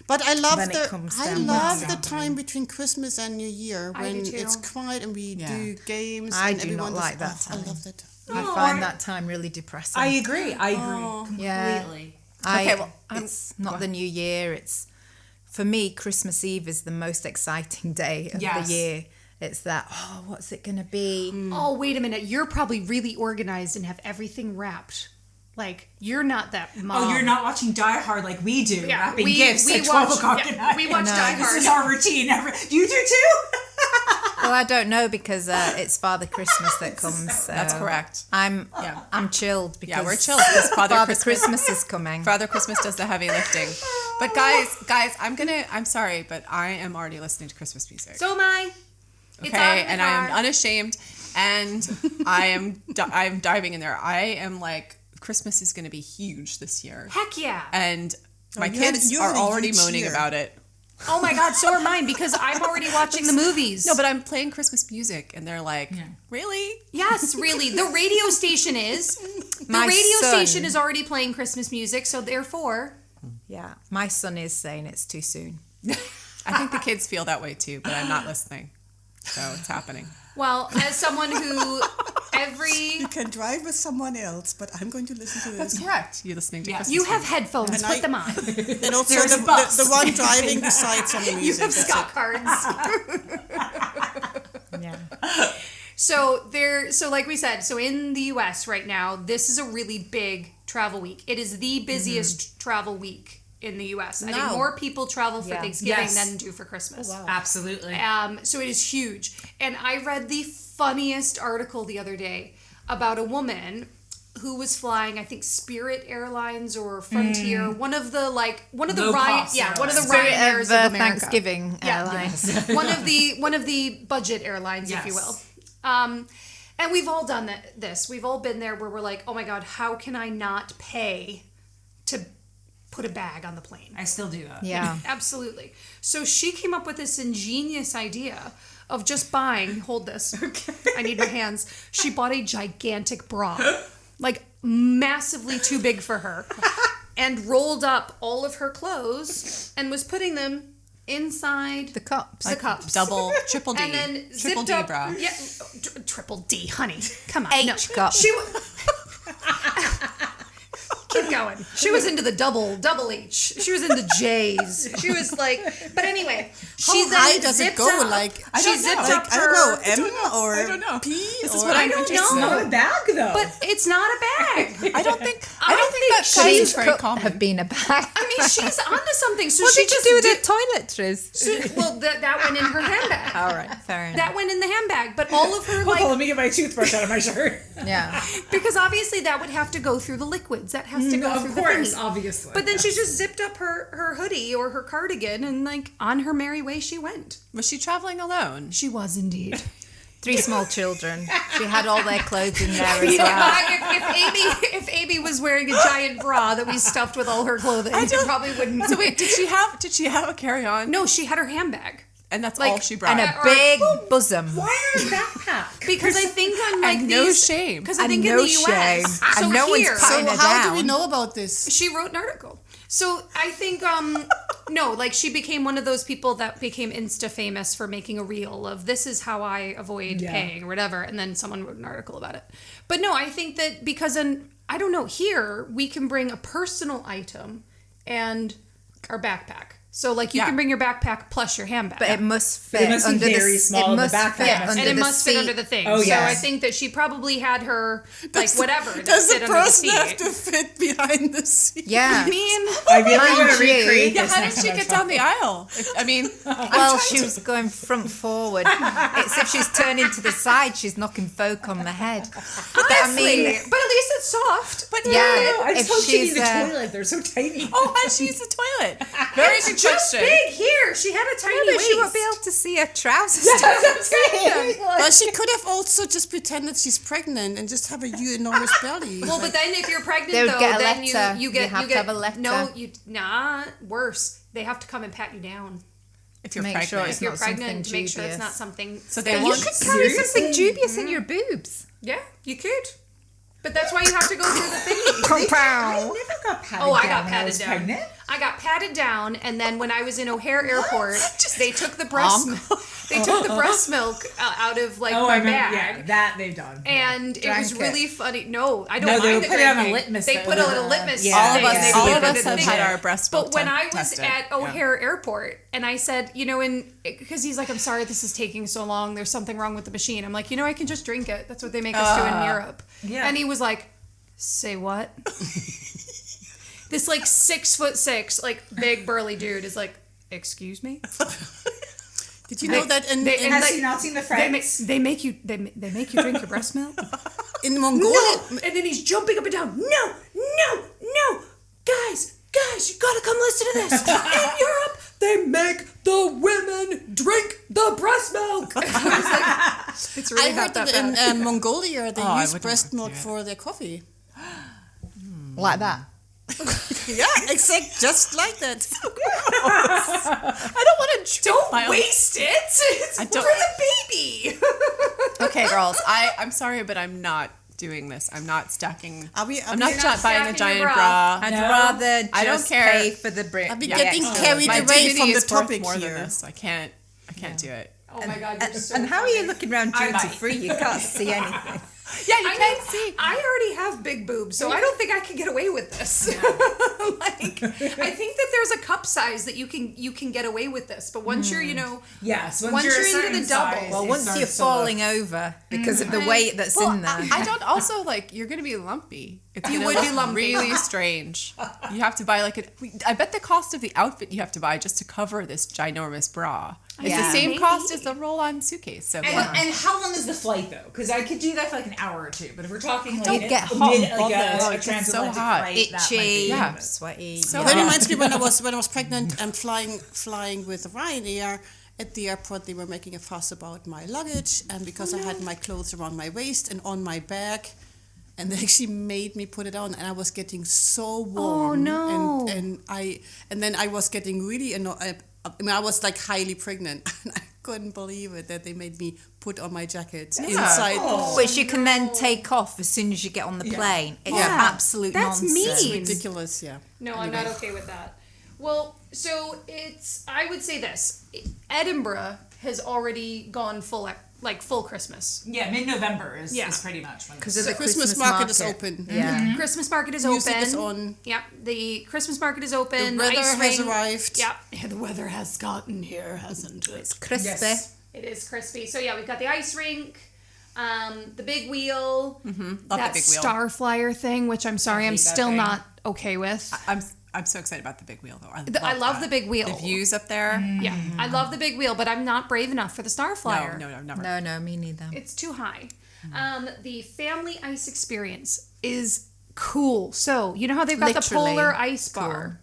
Speaker 5: But I love
Speaker 3: When it comes
Speaker 5: I
Speaker 3: down.
Speaker 5: love
Speaker 4: Yeah.
Speaker 5: the time between Christmas and New Year
Speaker 2: I
Speaker 5: when
Speaker 2: do too.
Speaker 5: it's quiet and we do games.
Speaker 3: I
Speaker 5: and
Speaker 3: do
Speaker 5: everyone
Speaker 3: not like
Speaker 5: does-
Speaker 3: that
Speaker 5: I
Speaker 3: time.
Speaker 5: love that.
Speaker 3: I find that time really depressing.
Speaker 4: I agree.
Speaker 3: Yeah.
Speaker 4: Completely.
Speaker 1: Okay, well,
Speaker 3: it's not the New Year. It's for me, Christmas Eve is the most exciting day of
Speaker 4: Yes.
Speaker 3: the year. It's that, what's it going to be?
Speaker 2: Oh, wait a minute. You're probably really organized and have everything wrapped. Like, you're not that mom.
Speaker 4: Oh, you're not watching Die Hard like we do,
Speaker 2: Yeah,
Speaker 4: wrapping
Speaker 2: we-
Speaker 4: gifts
Speaker 2: we
Speaker 4: at 12
Speaker 2: watch-
Speaker 4: o'clock
Speaker 2: yeah,
Speaker 4: at night.
Speaker 2: we watch Die
Speaker 4: This
Speaker 2: Hard.
Speaker 4: is our routine. You do too?
Speaker 3: Well, I don't know because it's Father Christmas that comes. So
Speaker 1: That's correct.
Speaker 3: I'm chilled because
Speaker 1: Yeah, we're chilled because Father Christmas.
Speaker 3: Christmas is coming.
Speaker 1: Father Christmas does the heavy lifting. But guys, I'm sorry, but I am already listening to Christmas music.
Speaker 2: So am I. It's
Speaker 1: Okay,
Speaker 2: on in the
Speaker 1: and I am
Speaker 2: car.
Speaker 1: unashamed, and I'm diving in there. I am like, Christmas is going to be huge this year,
Speaker 2: Heck yeah.
Speaker 1: and my
Speaker 5: you had-
Speaker 1: kids
Speaker 5: you
Speaker 1: are
Speaker 5: had a
Speaker 1: already
Speaker 5: huge
Speaker 1: moaning
Speaker 5: year.
Speaker 1: about it.
Speaker 2: Oh my God, so are mine because I'm already watching the movies.
Speaker 1: No, but I'm playing Christmas music, and they're like, really?
Speaker 2: Yes, really. The radio station is. The
Speaker 3: My
Speaker 2: radio
Speaker 3: son-
Speaker 2: station is already playing Christmas music, so therefore.
Speaker 3: Yeah, my son is saying it's too soon.
Speaker 1: I think the kids feel that way too, but I'm not listening. So it's happening.
Speaker 2: Well, as someone who
Speaker 5: You can drive with someone else, but I'm going to listen to this.
Speaker 1: Correct. You're listening to Christmas
Speaker 2: You have
Speaker 1: music.
Speaker 2: headphones,
Speaker 5: And
Speaker 2: put
Speaker 5: I-
Speaker 2: them on.
Speaker 5: And also
Speaker 4: There's a bus.
Speaker 5: the one driving decides on the
Speaker 2: You
Speaker 5: music.
Speaker 2: have
Speaker 5: That's
Speaker 2: Scott
Speaker 5: it.
Speaker 2: cards.
Speaker 3: Yeah.
Speaker 2: So like we said, so in the US right now, this is a really big travel week. It is the busiest travel week in the US. I think
Speaker 3: No.
Speaker 2: more people travel for
Speaker 3: Yeah.
Speaker 2: Thanksgiving
Speaker 4: Yes.
Speaker 2: than do for Christmas.
Speaker 4: Absolutely.
Speaker 2: So it is huge. And I read the funniest article the other day about a woman who was flying, I think Spirit Airlines or Frontier, one of the
Speaker 4: Low
Speaker 2: Ryan,
Speaker 4: cost
Speaker 2: one of the
Speaker 3: Spirit
Speaker 2: Ryanairs
Speaker 3: of
Speaker 2: of America.
Speaker 3: Thanksgiving Airlines.
Speaker 2: one of the budget airlines, if you will.
Speaker 4: Yes.
Speaker 2: And we've all done this. We've all been there where we're like, oh my God, how can I not pay to put a bag on the plane?
Speaker 4: I still do that.
Speaker 3: Yeah.
Speaker 2: Absolutely. So she came up with this ingenious idea of just buying, hold this, I need my hands. She bought a gigantic bra, like massively too big for her, and rolled up all of her clothes and was putting them inside
Speaker 3: The cups.
Speaker 2: the cups.
Speaker 1: Double, triple D.
Speaker 2: And then
Speaker 1: triple
Speaker 2: zipped
Speaker 1: D
Speaker 2: up,
Speaker 1: bra.
Speaker 2: Yeah, triple D, honey. Come on.
Speaker 3: H cup.
Speaker 2: She keep going. She was into the double H. She was into J's. She was like, but anyway, she
Speaker 5: How
Speaker 2: then
Speaker 5: high does it
Speaker 2: zipped
Speaker 5: go?
Speaker 2: up.
Speaker 5: Like,
Speaker 2: She zipped
Speaker 5: like
Speaker 2: up
Speaker 5: I
Speaker 2: her.
Speaker 5: don't know, M or
Speaker 1: I don't know.
Speaker 5: P?
Speaker 1: This is
Speaker 5: or
Speaker 1: what
Speaker 2: I don't
Speaker 4: It's
Speaker 2: know.
Speaker 4: not a bag though.
Speaker 2: But it's not a bag.
Speaker 1: I don't think that
Speaker 2: she-
Speaker 1: sounds
Speaker 3: These
Speaker 1: very
Speaker 3: cups
Speaker 1: common.
Speaker 3: have been a bag.
Speaker 2: I mean, she's onto something. So
Speaker 3: What
Speaker 2: she
Speaker 3: did you
Speaker 2: just
Speaker 3: do with
Speaker 2: did-
Speaker 3: the toiletries?
Speaker 2: Well, that went in her handbag.
Speaker 3: All right, fair enough.
Speaker 2: That went in the handbag. But all of her
Speaker 4: Hold on, let
Speaker 2: like,
Speaker 4: me get my toothbrush out of my shirt.
Speaker 3: Yeah.
Speaker 2: because obviously that would have to go through the liquids. That has to go through
Speaker 4: Of
Speaker 2: the
Speaker 4: course,
Speaker 2: thingy.
Speaker 4: obviously.
Speaker 2: But then she just zipped up her hoodie or her cardigan and like on her merry way she went.
Speaker 1: Was she traveling alone?
Speaker 2: She was indeed.
Speaker 3: 3 small children. She had all their clothes in there as
Speaker 2: You know,
Speaker 3: well.
Speaker 2: if Amy was wearing a giant bra that we stuffed with all her clothing, it probably wouldn't.
Speaker 1: So wait, did she have a carry-on?
Speaker 2: No, she had her handbag.
Speaker 1: And that's
Speaker 2: Like,
Speaker 1: all she brought.
Speaker 3: And a big bosom.
Speaker 4: Why a backpack?
Speaker 2: Because I think on like
Speaker 1: And no
Speaker 2: these,
Speaker 1: shame.
Speaker 2: Because I
Speaker 3: And
Speaker 2: think in
Speaker 3: no
Speaker 2: the
Speaker 3: shame.
Speaker 2: US,
Speaker 3: And
Speaker 2: so
Speaker 3: no one's
Speaker 2: here,
Speaker 3: patting
Speaker 5: So
Speaker 3: her
Speaker 5: how do we
Speaker 3: down.
Speaker 5: know about this?
Speaker 2: she wrote an article. So I think no, like she became one of those people that became Insta famous for making a reel of this is how I avoid paying or whatever, and then someone wrote an article about it. But no, I think that because I don't know, here we can bring a personal item and our backpack. So like you can bring your backpack plus your handbag.
Speaker 3: But it must fit
Speaker 4: it must be
Speaker 3: under
Speaker 4: very
Speaker 3: the
Speaker 4: small
Speaker 3: It
Speaker 4: in the
Speaker 3: must
Speaker 4: backpack.
Speaker 3: fit
Speaker 4: Yeah,
Speaker 3: under
Speaker 2: and it
Speaker 3: the
Speaker 2: must fit
Speaker 3: seat.
Speaker 2: under the thing.
Speaker 4: Oh,
Speaker 2: So
Speaker 4: yes.
Speaker 2: I think that she probably had her
Speaker 5: Does
Speaker 2: whatever that
Speaker 5: Does
Speaker 2: fit
Speaker 5: the
Speaker 2: under the
Speaker 5: person
Speaker 2: seat.
Speaker 5: have to fit behind the seat?
Speaker 3: Yeah.
Speaker 2: I mean,
Speaker 4: I really
Speaker 3: Mind
Speaker 4: want to
Speaker 3: you.
Speaker 4: recreate
Speaker 1: Yeah,
Speaker 4: this
Speaker 1: how
Speaker 4: next
Speaker 1: did she
Speaker 4: time I
Speaker 1: get down the
Speaker 4: travel.
Speaker 1: aisle? I mean,
Speaker 3: Well, she was going front forward. It's if she's turning to the side, she's knocking folk on the head. But I mean,
Speaker 2: but at least it's soft.
Speaker 1: but
Speaker 3: yeah,
Speaker 4: I
Speaker 3: if
Speaker 4: just hope she needs
Speaker 3: she's
Speaker 4: the toilet. They're so tiny.
Speaker 1: oh, and she used the toilet. Very good
Speaker 2: Just
Speaker 1: question.
Speaker 2: big here. She had a tiny
Speaker 3: but
Speaker 2: waist.
Speaker 3: she won't be able to see her trousers.
Speaker 5: Well, she could have also just pretended she's pregnant and just have a enormous belly.
Speaker 2: Well, but then if you're pregnant,
Speaker 3: They would
Speaker 2: though,
Speaker 3: get a
Speaker 2: then
Speaker 3: letter.
Speaker 2: you get
Speaker 3: You have to have a letter.
Speaker 2: No, worse. They have to come and pat you down
Speaker 1: If you're
Speaker 3: Make
Speaker 1: pregnant.
Speaker 3: sure it's
Speaker 2: if you're
Speaker 3: not something
Speaker 2: pregnant to make sure it's
Speaker 3: dubious.
Speaker 2: not something.
Speaker 1: So they
Speaker 3: You
Speaker 1: want
Speaker 3: could carry something dubious in your boobs.
Speaker 2: Yeah, you could. But that's why you have to go through the thingy.
Speaker 4: I never got patted
Speaker 2: Oh, I
Speaker 4: down
Speaker 2: got
Speaker 4: when I
Speaker 2: patted
Speaker 4: was
Speaker 2: down.
Speaker 4: pregnant.
Speaker 2: I got patted down, and then when I was in O'Hare Airport, they took the breast. They took the breast milk out of like
Speaker 4: Oh,
Speaker 2: my
Speaker 4: I remember.
Speaker 2: bag.
Speaker 4: Yeah, that they've done.
Speaker 2: And it was
Speaker 3: Drank it.
Speaker 2: really funny. No, I don't
Speaker 4: No,
Speaker 2: mind
Speaker 4: they
Speaker 2: the
Speaker 4: put it on a
Speaker 2: drinking.
Speaker 4: litmus
Speaker 2: They
Speaker 4: though.
Speaker 2: put a little litmus.
Speaker 4: Yeah.
Speaker 1: all of
Speaker 2: thing,
Speaker 1: us,
Speaker 2: and they
Speaker 1: all
Speaker 2: put
Speaker 1: of
Speaker 2: it
Speaker 1: us
Speaker 2: in the
Speaker 1: have
Speaker 2: thing.
Speaker 1: had our breast milk
Speaker 2: But when I was
Speaker 1: tested.
Speaker 2: at O'Hare Airport, and I said, because he's like, I'm sorry this is taking so long. There's something wrong with the machine. I'm like, I can just drink it. That's what they make us do in Europe.
Speaker 4: Yeah.
Speaker 2: And he was like, say what? This like 6'6", like big burly dude is like, excuse me?
Speaker 5: Did you know that in,
Speaker 2: they-
Speaker 5: in,
Speaker 2: and
Speaker 4: Has
Speaker 2: like-
Speaker 4: he not seen the
Speaker 2: They make,
Speaker 4: Friends?
Speaker 2: they make you they make you drink your breast milk?
Speaker 5: in Mongolia?
Speaker 2: And then he's jumping up and down. No, guys, you gotta come listen to this. In Europe, they make the women drink the breast milk. I was like, it's really
Speaker 5: I
Speaker 2: not
Speaker 5: heard
Speaker 2: that
Speaker 5: that
Speaker 2: bad.
Speaker 5: in Mongolia they
Speaker 1: I
Speaker 5: use
Speaker 1: wouldn't
Speaker 5: breast
Speaker 1: want to
Speaker 5: milk
Speaker 1: do it.
Speaker 5: for their coffee.
Speaker 3: Like that.
Speaker 5: Yeah, exact, just like that.
Speaker 1: I don't want to drink my
Speaker 2: Don't
Speaker 1: own-
Speaker 2: waste it. It's
Speaker 1: I
Speaker 2: for
Speaker 1: don't-
Speaker 2: the baby.
Speaker 1: Okay, girls, I'm sorry, but I'm not doing this. I'm not stacking.
Speaker 5: Are we?
Speaker 1: I'm not
Speaker 2: You're not
Speaker 1: buying a
Speaker 2: stacking
Speaker 1: giant
Speaker 2: your
Speaker 1: bra.
Speaker 3: I'd
Speaker 4: No.
Speaker 3: rather just
Speaker 1: I don't care.
Speaker 3: pay for the bread.
Speaker 5: I've been getting carried
Speaker 1: My
Speaker 5: away
Speaker 1: dignity
Speaker 5: from the
Speaker 1: is worth
Speaker 5: topic
Speaker 1: more
Speaker 5: here.
Speaker 1: than this. I can't do it.
Speaker 2: Oh my god, you're so
Speaker 3: And how are
Speaker 2: funny.
Speaker 3: you looking around
Speaker 4: I
Speaker 3: duty
Speaker 4: might.
Speaker 3: free? You can't see anything.
Speaker 1: Yeah, you
Speaker 2: I
Speaker 1: can't
Speaker 2: mean,
Speaker 1: see.
Speaker 2: I already have big boobs, so I don't think I can get away with this. Like, I think that there's a cup size that you can get away with this, but once you're,
Speaker 4: Yes,
Speaker 2: Once
Speaker 4: you're
Speaker 2: you're
Speaker 4: a
Speaker 2: into
Speaker 4: certain
Speaker 2: the double.
Speaker 4: size,
Speaker 3: Well,
Speaker 4: it
Speaker 3: once
Speaker 4: starts
Speaker 3: you're
Speaker 4: to
Speaker 3: falling over because of the weight that's in there.
Speaker 1: I don't also you're gonna be lumpy. It's
Speaker 2: You
Speaker 1: gonna
Speaker 2: would
Speaker 1: look
Speaker 2: be lumpy.
Speaker 1: really strange. You have to buy I bet the cost of the outfit you have to buy just to cover this ginormous bra. It's
Speaker 3: Yeah.
Speaker 1: the same
Speaker 2: Maybe.
Speaker 1: cost as the roll-on suitcase. So
Speaker 4: And how long is the flight though? Because I could do that for like an hour or two. But if we're talking like
Speaker 3: You'd get hot and
Speaker 4: like
Speaker 3: bothered.
Speaker 1: Oh,
Speaker 4: a
Speaker 1: it gets so
Speaker 4: transatlantic
Speaker 1: hot.
Speaker 4: flight, that might be
Speaker 3: Itchy,
Speaker 1: Yeah.
Speaker 3: sweaty.
Speaker 1: So
Speaker 5: That
Speaker 1: hot.
Speaker 5: reminds me when I was pregnant and flying with Ryanair. At the airport, they were making a fuss about my luggage, and because I had my clothes around my waist and on my back, and they actually made me put it on, and I was getting so warm.
Speaker 2: Oh, no.
Speaker 5: And then I was getting really annoyed. I mean, I was like highly pregnant, and I couldn't believe it that they made me put on my jacket inside.
Speaker 3: Which you can then take off as soon as you get on the plane. It's
Speaker 2: Yeah.
Speaker 3: absolute
Speaker 2: That's
Speaker 3: nonsense.
Speaker 2: mean.
Speaker 5: Ridiculous, yeah.
Speaker 2: No, I'm not okay with that. Well, so I would say this. Edinburgh has already gone full Christmas.
Speaker 4: Yeah, mid-November is
Speaker 2: Yeah.
Speaker 4: pretty much when
Speaker 3: Because of
Speaker 5: The
Speaker 3: the
Speaker 5: Christmas market is open.
Speaker 3: Yeah.
Speaker 2: Christmas market is
Speaker 5: Music
Speaker 2: open.
Speaker 5: is on.
Speaker 2: Yep, the Christmas market is open.
Speaker 5: The weather
Speaker 2: ice
Speaker 5: has
Speaker 2: rink.
Speaker 5: arrived.
Speaker 2: Yep, yeah, the weather has gotten here, hasn't it?
Speaker 3: It's crispy.
Speaker 4: Yes.
Speaker 2: It is crispy. So yeah, we've got the ice rink, the big wheel,
Speaker 1: Love
Speaker 2: that
Speaker 1: the big wheel.
Speaker 2: star flyer thing, which I'm sorry, I'm
Speaker 4: hate that
Speaker 2: still
Speaker 4: thing.
Speaker 2: not okay with.
Speaker 1: I'm so excited about the big wheel though.
Speaker 2: I love
Speaker 1: that.
Speaker 2: the big wheel.
Speaker 1: The views up there.
Speaker 2: Yeah, I love the big wheel, but I'm not brave enough for the star flyer.
Speaker 1: No, never.
Speaker 3: No, me neither.
Speaker 2: It's too high. The family ice experience is cool. So you know how they've got
Speaker 3: Literally
Speaker 2: the polar ice bar.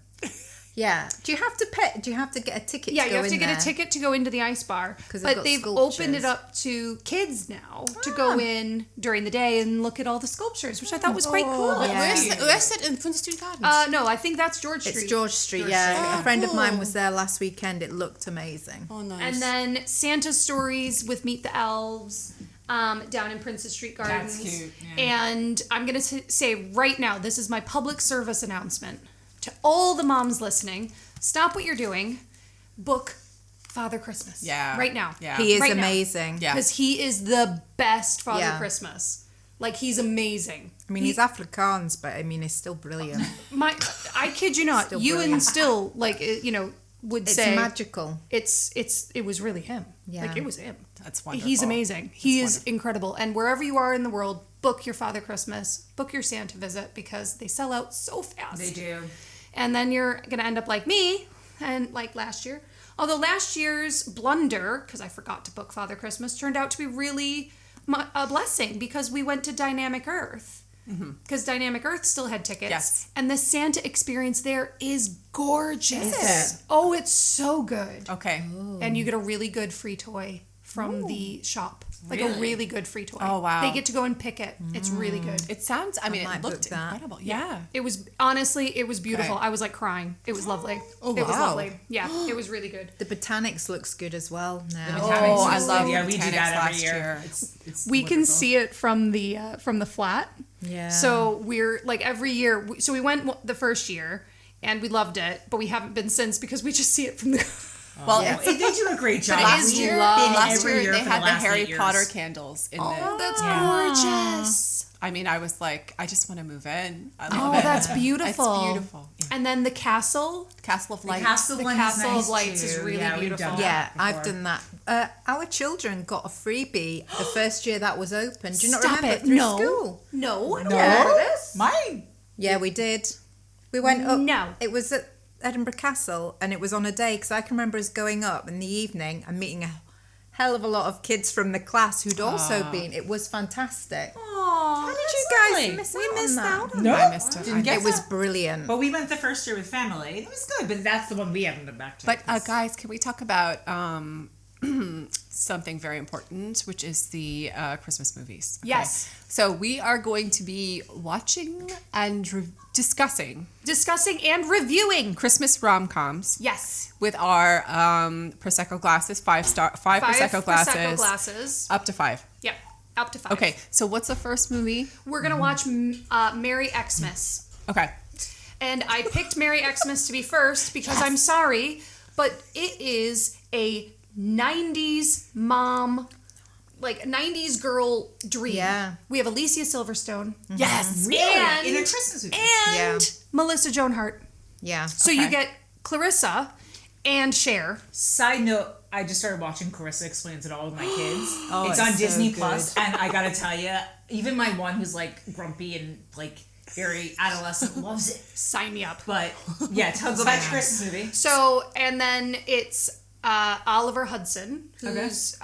Speaker 3: Yeah. Do you have to pay? Do you have to get a ticket?
Speaker 2: Yeah,
Speaker 3: to
Speaker 2: you
Speaker 3: go
Speaker 2: have to
Speaker 3: in
Speaker 2: get
Speaker 3: there?
Speaker 2: a ticket to go into the ice bar.
Speaker 3: 'Cause they've
Speaker 2: But
Speaker 3: got
Speaker 2: they've
Speaker 3: sculptures.
Speaker 2: opened it up to kids now to go in during the day and look at all the sculptures, which I thought was quite cool.
Speaker 5: But
Speaker 3: Yeah.
Speaker 5: where's that in Princess Street Gardens?
Speaker 2: No, I think that's George Street.
Speaker 3: It's George Street.
Speaker 2: George
Speaker 3: Yeah,
Speaker 2: Street.
Speaker 3: a friend of mine
Speaker 5: cool.
Speaker 3: was there last weekend. It looked amazing.
Speaker 5: Oh, nice.
Speaker 2: And then Santa Stories with Meet the Elves down in Princess Street Gardens.
Speaker 4: That's cute, yeah.
Speaker 2: And I'm going to say right now, this is my public service announcement to all the moms listening. Stop what you're doing. Book Father Christmas.
Speaker 1: Yeah.
Speaker 2: Right now.
Speaker 1: Yeah.
Speaker 3: He is
Speaker 2: Right now.
Speaker 3: amazing.
Speaker 1: Yeah.
Speaker 2: Because he is the best Father
Speaker 3: Yeah.
Speaker 2: Christmas. Like, he's amazing.
Speaker 3: I mean, he's Afrikaans, but I mean, he's still brilliant.
Speaker 2: I kid you not.
Speaker 3: Still
Speaker 2: Ewan
Speaker 3: brilliant.
Speaker 2: still, like, would
Speaker 3: It's
Speaker 2: say
Speaker 3: magical.
Speaker 2: it was really him.
Speaker 3: Yeah.
Speaker 2: Like, it was him.
Speaker 1: That's wonderful.
Speaker 2: He's amazing. He is incredible. And wherever you are in the world, book your Father Christmas, book your Santa visit, because they sell out so fast.
Speaker 4: They do.
Speaker 2: And then you're going to end up like me and like last year. Although last year's blunder, because I forgot to book Father Christmas, turned out to be really a blessing, because we went to Dynamic Earth. Because Dynamic Earth still had tickets.
Speaker 1: Yes.
Speaker 2: And the Santa experience there is gorgeous.
Speaker 1: Is it?
Speaker 2: Oh, it's so good.
Speaker 1: Okay.
Speaker 2: And you get a really good free toy from the shop. Like a really good free toy.
Speaker 1: Oh, wow.
Speaker 2: They get to go and pick it. It's really good.
Speaker 1: It sounds, I mean,
Speaker 3: might
Speaker 1: it
Speaker 3: book
Speaker 1: looked
Speaker 3: that.
Speaker 1: incredible. Yeah.
Speaker 2: It was, honestly, it was beautiful.
Speaker 1: Okay.
Speaker 2: I was like crying. It was lovely.
Speaker 5: Oh,
Speaker 2: It was
Speaker 5: wow.
Speaker 2: lovely. Yeah, it was really good.
Speaker 3: The botanics looks good as well now.
Speaker 1: Oh, I love
Speaker 4: Yeah, we do
Speaker 1: Botanics
Speaker 4: that every
Speaker 1: last
Speaker 4: year.
Speaker 1: year.
Speaker 4: It's
Speaker 2: We can
Speaker 4: wonderful.
Speaker 2: see it from the flat.
Speaker 3: Yeah.
Speaker 2: So we're like every year. So we went the first year and we loved it, but we haven't been since because we just see it from the.
Speaker 1: Well,
Speaker 4: Yeah, they do a great job.
Speaker 1: last
Speaker 4: We've
Speaker 1: year,
Speaker 4: been
Speaker 1: last
Speaker 4: every
Speaker 1: year
Speaker 4: year
Speaker 1: they
Speaker 4: for the
Speaker 1: had the
Speaker 4: last
Speaker 1: Harry
Speaker 4: 8 years.
Speaker 1: Potter candles in
Speaker 2: Oh,
Speaker 1: it.
Speaker 2: that's gorgeous.
Speaker 1: I mean, I was like, I just want to move in. I
Speaker 2: Oh,
Speaker 1: love it.
Speaker 2: that's beautiful.
Speaker 1: It's beautiful. Yeah.
Speaker 2: And then the castle.
Speaker 1: Castle of Light.
Speaker 4: Castle
Speaker 2: The
Speaker 4: one
Speaker 2: Castle
Speaker 4: is nice
Speaker 2: of Lights
Speaker 4: too.
Speaker 2: is really
Speaker 4: Yeah, we've
Speaker 2: beautiful.
Speaker 4: done
Speaker 3: Yeah,
Speaker 4: that
Speaker 3: I've
Speaker 4: before.
Speaker 3: done that. Our children got a freebie the first year that was open. Do you not
Speaker 2: Stop
Speaker 3: remember?
Speaker 2: it.
Speaker 3: Through
Speaker 2: No.
Speaker 3: school.
Speaker 2: No, I don't
Speaker 4: No,
Speaker 2: remember this.
Speaker 4: my
Speaker 3: Yeah, we did. We went up.
Speaker 2: No.
Speaker 3: It was at Edinburgh Castle, and it was on a day, because I can remember us going up in the evening and meeting a hell of a lot of kids from the class who'd also been. It was fantastic.
Speaker 2: Aw,
Speaker 3: How did you guys miss out on that?
Speaker 4: no,
Speaker 1: I missed it.
Speaker 4: Didn't get
Speaker 3: It was
Speaker 4: that.
Speaker 3: brilliant.
Speaker 4: But we went the first year with family. It was good, but that's the one we haven't been back to.
Speaker 1: But guys, can we talk about something very important, which is the Christmas movies? Okay.
Speaker 2: Yes.
Speaker 1: So we are going to be watching and discussing
Speaker 2: discussing and reviewing.
Speaker 1: Christmas rom-coms
Speaker 2: Yes.
Speaker 1: with our Prosecco glasses, five Prosecco glasses,
Speaker 2: Prosecco glasses.
Speaker 1: up to 5.
Speaker 2: Yep. Up to 5.
Speaker 1: Okay, so what's the first movie?
Speaker 2: We're gonna watch Merry Xmas.
Speaker 1: Okay.
Speaker 2: And I picked Merry Xmas to be first because I'm sorry, but it is a 90s mom, like 90s girl dream.
Speaker 3: Yeah.
Speaker 2: We have Alicia Silverstone.
Speaker 1: Yes.
Speaker 4: really?
Speaker 2: And-
Speaker 4: In a Christmas movie.
Speaker 2: And
Speaker 3: Yeah.
Speaker 2: Melissa Joan Hart.
Speaker 3: Yeah.
Speaker 2: So you
Speaker 1: Okay.
Speaker 2: get Clarissa and Cher.
Speaker 4: Side note, I just started watching Carissa Explains It All with my kids.
Speaker 1: Oh,
Speaker 4: it's
Speaker 1: it's
Speaker 4: on
Speaker 1: so
Speaker 4: Disney
Speaker 1: good.
Speaker 4: Plus, and I gotta tell you, even my one who's like grumpy and like very adolescent loves it.
Speaker 2: Sign me up.
Speaker 4: But yeah, go back to Christmas movie.
Speaker 2: So, and then it's Oliver Hudson, who's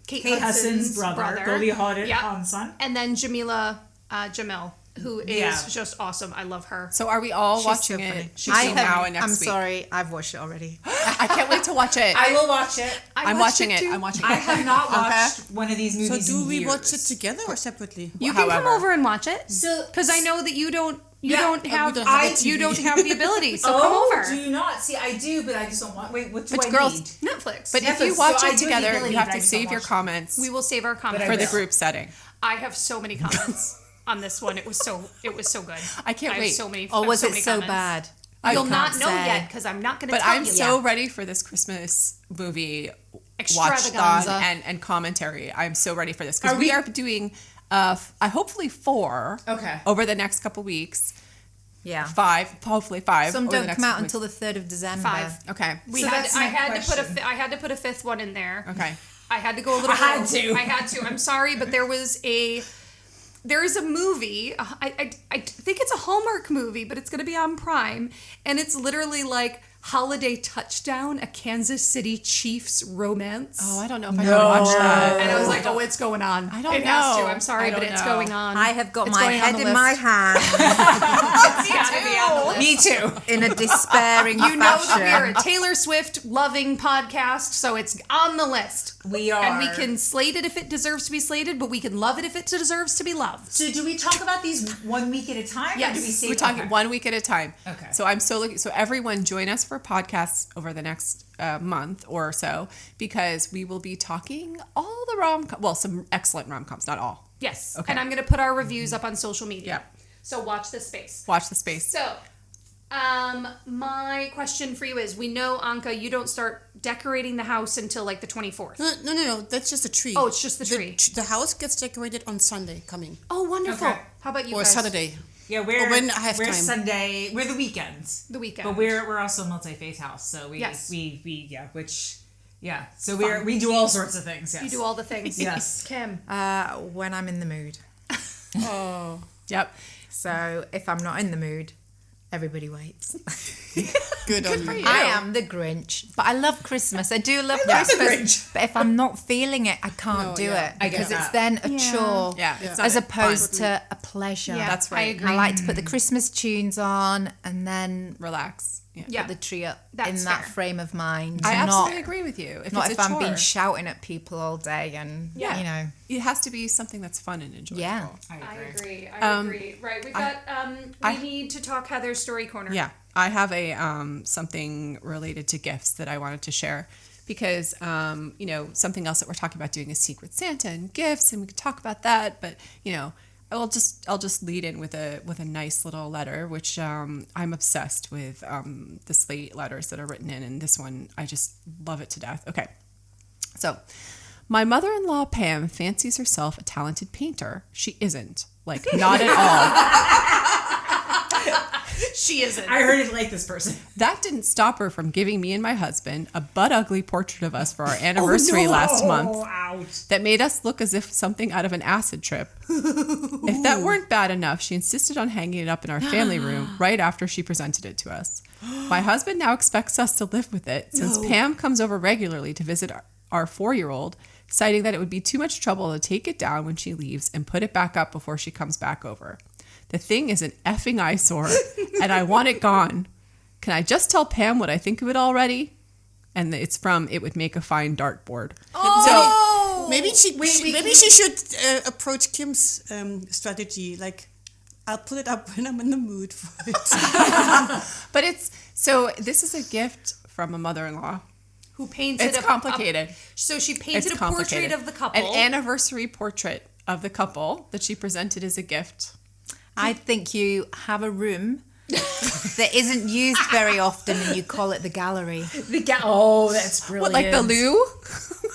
Speaker 2: Kate Hudson's brother.
Speaker 4: Goldie Hawn
Speaker 2: Yeah.
Speaker 4: son.
Speaker 2: And then Jamila Jamil, who is
Speaker 4: Yeah.
Speaker 2: just awesome. I love her.
Speaker 1: So are we all
Speaker 3: She's
Speaker 1: watching
Speaker 3: so
Speaker 1: it?
Speaker 3: funny.
Speaker 1: Between now and next
Speaker 3: I'm
Speaker 1: week?
Speaker 3: sorry, I've watched it already.
Speaker 1: I can't wait to watch it.
Speaker 4: I will watch it.
Speaker 1: I'm watching it. I'm watching it.
Speaker 4: I have not
Speaker 1: Okay.
Speaker 4: watched one of these
Speaker 5: So
Speaker 4: movies
Speaker 5: do
Speaker 4: in
Speaker 5: we
Speaker 4: years.
Speaker 5: watch it together or separately?
Speaker 2: You can come
Speaker 1: However.
Speaker 2: over and watch it.
Speaker 4: So-
Speaker 2: because I know that you don't
Speaker 4: Yeah,
Speaker 2: don't have,
Speaker 5: don't have a
Speaker 2: you
Speaker 5: TV.
Speaker 2: don't have the ability. So
Speaker 4: oh,
Speaker 2: come over.
Speaker 4: do you not? See, I do, but I just don't want. Wait, what do
Speaker 1: But
Speaker 4: I
Speaker 1: girls-
Speaker 4: need?
Speaker 2: Netflix.
Speaker 1: But if
Speaker 4: Netflix,
Speaker 1: you watch
Speaker 4: so I
Speaker 1: it
Speaker 4: do have the
Speaker 1: together,
Speaker 4: ability,
Speaker 1: you have
Speaker 4: but I
Speaker 1: to
Speaker 4: just don't
Speaker 1: save your
Speaker 4: watch it.
Speaker 1: comments
Speaker 2: we will save our comments.
Speaker 1: for the
Speaker 4: will.
Speaker 1: group setting.
Speaker 2: I have so many comments on this one. It was so good.
Speaker 1: I can't
Speaker 2: have
Speaker 1: wait.
Speaker 2: So many.
Speaker 3: Or
Speaker 2: I have
Speaker 3: was
Speaker 2: so
Speaker 3: it
Speaker 2: many
Speaker 3: so
Speaker 2: comments.
Speaker 3: bad?
Speaker 2: You'll
Speaker 3: I
Speaker 2: not
Speaker 3: can't
Speaker 2: know
Speaker 3: say.
Speaker 2: yet because I'm not going to
Speaker 1: But
Speaker 2: tell
Speaker 1: I'm
Speaker 2: you.
Speaker 1: so ready for this Christmas movie watched
Speaker 2: Extravaganza.
Speaker 1: on and commentary. I'm so ready for this because
Speaker 4: Are
Speaker 1: we
Speaker 4: we-
Speaker 1: are doing hopefully 4
Speaker 4: Okay.
Speaker 1: over the next couple weeks.
Speaker 3: Yeah.
Speaker 1: 5, hopefully 5.
Speaker 3: Some
Speaker 1: over the
Speaker 3: don't
Speaker 1: next
Speaker 3: come out
Speaker 1: couple
Speaker 3: until the 3rd of December.
Speaker 2: 5.
Speaker 1: weeks. Okay.
Speaker 2: We
Speaker 4: So
Speaker 2: had.
Speaker 4: that's
Speaker 2: I
Speaker 4: my
Speaker 2: had to put
Speaker 4: question.
Speaker 2: I had to put a 5th one in there.
Speaker 1: Okay.
Speaker 2: I had to go a little.
Speaker 4: I had
Speaker 2: rogue.
Speaker 4: to.
Speaker 2: I had to. I'm sorry, but there is a movie. I think it's a Hallmark movie, but it's going to be on Prime, and it's literally like Holiday Touchdown, a Kansas City Chiefs romance.
Speaker 1: Oh, I don't know if I can watch that.
Speaker 2: And I was like, oh, it's going on.
Speaker 1: I don't
Speaker 2: It has
Speaker 1: know.
Speaker 2: to. I'm sorry,
Speaker 1: I
Speaker 2: but
Speaker 1: don't
Speaker 2: it's
Speaker 1: know.
Speaker 2: going on.
Speaker 3: I have got
Speaker 2: It's
Speaker 3: my
Speaker 2: going on
Speaker 3: head
Speaker 2: the
Speaker 3: in my
Speaker 2: list.
Speaker 3: hand
Speaker 2: It's gotta be on the list.
Speaker 4: Me too.
Speaker 3: in a despairing
Speaker 2: You know that we're
Speaker 3: fashion.
Speaker 2: a Taylor Swift loving podcast, so it's on the list.
Speaker 4: We are.
Speaker 2: And we can slate it if it deserves to be slated, but we can love it if it deserves to be loved.
Speaker 4: So do we talk about these 1 week at a time?
Speaker 2: Yes.
Speaker 4: Or do we say
Speaker 1: We're talking
Speaker 4: okay.
Speaker 1: 1 week at a time.
Speaker 4: Okay.
Speaker 1: So I'm so looking. So everyone join us for podcasts over the next month or so, because we will be talking all the some excellent rom-coms, not all.
Speaker 2: Yes.
Speaker 1: Okay.
Speaker 2: And I'm going to put our reviews up on social media.
Speaker 1: Yeah.
Speaker 2: So watch this space.
Speaker 1: Watch the space.
Speaker 2: So, my question for you is, we know, Anke, you don't start decorating the house until like the 24th.
Speaker 5: No. That's just a tree.
Speaker 2: Oh, it's just the tree.
Speaker 5: The house gets decorated on Sunday coming.
Speaker 2: Oh, wonderful.
Speaker 4: Okay.
Speaker 2: How about you
Speaker 5: Or
Speaker 2: guys?
Speaker 5: Saturday.
Speaker 4: Yeah, we're
Speaker 5: Or when I have
Speaker 4: we're
Speaker 5: time.
Speaker 4: Sunday. We're the weekends.
Speaker 2: The weekend.
Speaker 4: But we're also a multi-faith house, so we
Speaker 2: Yes.
Speaker 4: So we do all sorts of things. Yes.
Speaker 2: You do all the things.
Speaker 4: Yes.
Speaker 2: Kim.
Speaker 3: When I'm in the mood.
Speaker 5: Oh.
Speaker 1: Yep.
Speaker 3: So if I'm not in the mood, everybody waits.
Speaker 5: Good on you.
Speaker 3: I am the Grinch, but I love Christmas. I do love
Speaker 4: love the
Speaker 3: Christmas.
Speaker 4: Grinch.
Speaker 3: But if I'm not feeling it, I can't
Speaker 5: No,
Speaker 3: do
Speaker 5: yeah.
Speaker 3: it
Speaker 4: I get
Speaker 3: because it's
Speaker 4: that.
Speaker 3: then a chore.
Speaker 1: Yeah. It's not
Speaker 3: As opposed
Speaker 1: fun.
Speaker 3: to a pleasure.
Speaker 2: Yeah,
Speaker 1: That's right.
Speaker 2: I
Speaker 3: And
Speaker 2: agree.
Speaker 3: I like to put the Christmas tunes on and then
Speaker 1: Relax. Yeah.
Speaker 2: Yeah.
Speaker 3: put the tree up
Speaker 2: That's
Speaker 3: in that
Speaker 2: fair.
Speaker 3: frame of mind.
Speaker 1: I
Speaker 3: not,
Speaker 1: absolutely agree with you.
Speaker 3: Not
Speaker 1: it's
Speaker 3: if
Speaker 1: a
Speaker 3: I'm
Speaker 1: chore,
Speaker 3: being shouting at people all day and,
Speaker 1: Yeah.
Speaker 3: you know.
Speaker 1: it has to be something that's fun and enjoyable.
Speaker 3: Yeah.
Speaker 2: I agree. I agree. Right. We've got, we need to talk Heather's Story Corner.
Speaker 1: Yeah, I have a something related to gifts that I wanted to share, because something else that we're talking about doing is Secret Santa and gifts, and we could talk about that. But I'll just lead in with a nice little letter, which I'm obsessed with the slate letters that are written in, and this one I just love it to death. Okay, so. My mother-in-law, Pam, fancies herself a talented painter. She isn't. Like, not at all.
Speaker 2: She isn't.
Speaker 4: I heard it like this person.
Speaker 1: That didn't stop her from giving me and my husband a butt-ugly portrait of us for our anniversary last month
Speaker 4: Ouch.
Speaker 1: that made us look as if something out of an acid trip. If that weren't bad enough, she insisted on hanging it up in our family room right after she presented it to us. My husband now expects us to live with it, since Pam comes over regularly to visit our 4-year-old, citing that it would be too much trouble to take it down when she leaves and put it back up before she comes back over. The thing is an effing eyesore, and I want it gone. Can I just tell Pam what I think of it already? And it's from It Would Make a Fine Dartboard.
Speaker 2: Oh!
Speaker 5: Maybe she should approach Kim's strategy. Like, I'll put it up when I'm in the mood for it.
Speaker 1: But this is a gift from a mother-in-law.
Speaker 2: Who painted
Speaker 1: It's complicated.
Speaker 2: So she painted
Speaker 1: It's
Speaker 2: a portrait
Speaker 1: complicated.
Speaker 2: of the couple.
Speaker 1: An anniversary portrait of the couple that she presented as a gift.
Speaker 3: I think you have a room that isn't used very often and you call it the gallery.
Speaker 4: That's brilliant.
Speaker 1: What, like the loo?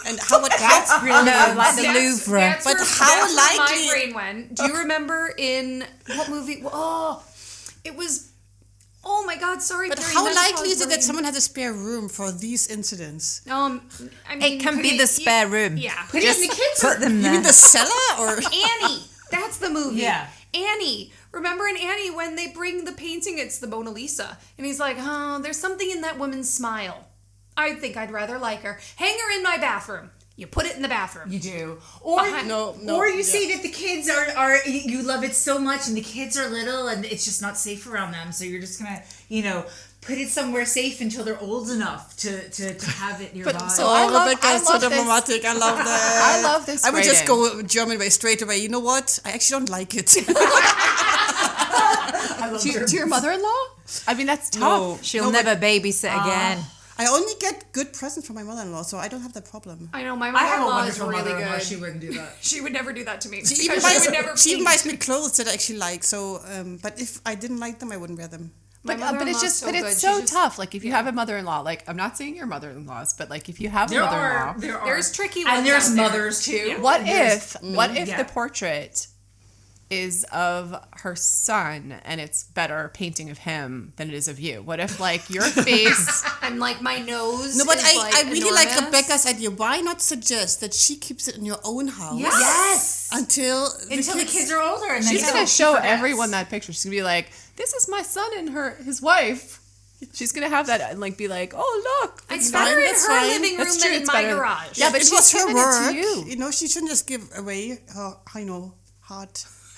Speaker 5: And how would
Speaker 3: That's brilliant.
Speaker 2: No,
Speaker 3: Like the
Speaker 2: that's-
Speaker 3: Louvre.
Speaker 2: That's
Speaker 5: But
Speaker 2: where,
Speaker 5: how
Speaker 2: that's where
Speaker 5: likely-
Speaker 2: my brain went. Do you remember in what movie? Oh, it was. Oh my God! Sorry.
Speaker 5: But
Speaker 2: Perry,
Speaker 5: how
Speaker 2: menopause
Speaker 5: likely is it that
Speaker 2: brain.
Speaker 5: someone has a spare room for these incidents?
Speaker 2: I mean,
Speaker 3: It can be
Speaker 2: put
Speaker 3: the spare room.
Speaker 2: Yeah.
Speaker 4: Put it in the kids'
Speaker 3: Put them
Speaker 5: You
Speaker 3: there.
Speaker 5: mean the cellar or?
Speaker 2: Annie. That's the movie.
Speaker 4: Yeah.
Speaker 2: Annie. Remember in Annie when they bring the painting, it's the Mona Lisa. And he's like, oh, there's something in that woman's smile. I think I'd rather like her. Hang her in my bathroom. You put it in the bathroom.
Speaker 4: You do, or
Speaker 5: No,
Speaker 4: or you
Speaker 5: yeah.
Speaker 4: say that the kids are you love it so much, and the kids are little, and it's just not safe around them. So you're just gonna put it somewhere safe until they're old enough to have it nearby.
Speaker 1: I love-
Speaker 5: Rebecca
Speaker 1: I
Speaker 5: is so
Speaker 1: love this.
Speaker 5: dramatic. I love that.
Speaker 1: I love this
Speaker 5: I would just
Speaker 1: writing.
Speaker 5: go German way straight away. You know what? I actually don't like it.
Speaker 1: To your mother-in-law? I mean, that's tough.
Speaker 5: No.
Speaker 3: She'll never babysit again.
Speaker 5: I only get good presents from my mother-in-law, so I don't have that problem.
Speaker 2: I know, my
Speaker 4: I have a
Speaker 2: mother-in-law is
Speaker 4: wonderful
Speaker 2: really
Speaker 4: mother-in-law.
Speaker 2: good.
Speaker 4: She wouldn't do that.
Speaker 2: She would never do that to me.
Speaker 5: She even
Speaker 2: Because
Speaker 5: buys,
Speaker 2: would never
Speaker 5: she even
Speaker 2: paint.
Speaker 5: buys me clothes that I actually like. So, but if I didn't like them, I wouldn't wear them.
Speaker 2: My
Speaker 1: But
Speaker 2: mother-in-law's
Speaker 1: it's just,
Speaker 2: so
Speaker 1: but
Speaker 2: good.
Speaker 1: it's
Speaker 2: She's
Speaker 1: so
Speaker 2: just-
Speaker 1: tough. Like if you have a mother-in-law, like I'm not saying your mother-in-laws, but like if you have a
Speaker 4: There
Speaker 1: mother-in-law,
Speaker 4: are
Speaker 2: There's tricky ones
Speaker 4: and there's
Speaker 2: out there.
Speaker 4: mothers too.
Speaker 1: what
Speaker 4: And there's-
Speaker 1: if
Speaker 4: yeah.
Speaker 1: the portrait is of her son and it's better painting of him than it is of you? What if like your face?
Speaker 2: And like my nose.
Speaker 5: No, but
Speaker 2: is,
Speaker 5: I really like
Speaker 2: enormous.
Speaker 5: Rebecca's idea. Why not suggest that she keeps it in your own house
Speaker 4: Yes.
Speaker 5: until
Speaker 4: Until the kids are older, and then
Speaker 1: She's gonna show everyone that picture. She's gonna be like, "This is my son and his wife." She's gonna have that and like be like, oh look,
Speaker 2: It's
Speaker 5: fine,
Speaker 2: better in
Speaker 5: that's
Speaker 2: her
Speaker 5: fine.
Speaker 2: living room
Speaker 1: That's
Speaker 2: than
Speaker 1: true,
Speaker 2: in
Speaker 1: it's
Speaker 2: my
Speaker 1: better.
Speaker 2: garage.
Speaker 1: Yeah, but
Speaker 5: it
Speaker 1: she's
Speaker 5: was her
Speaker 1: giving it to
Speaker 5: work.
Speaker 1: you.
Speaker 5: You know, she shouldn't just give away her, hard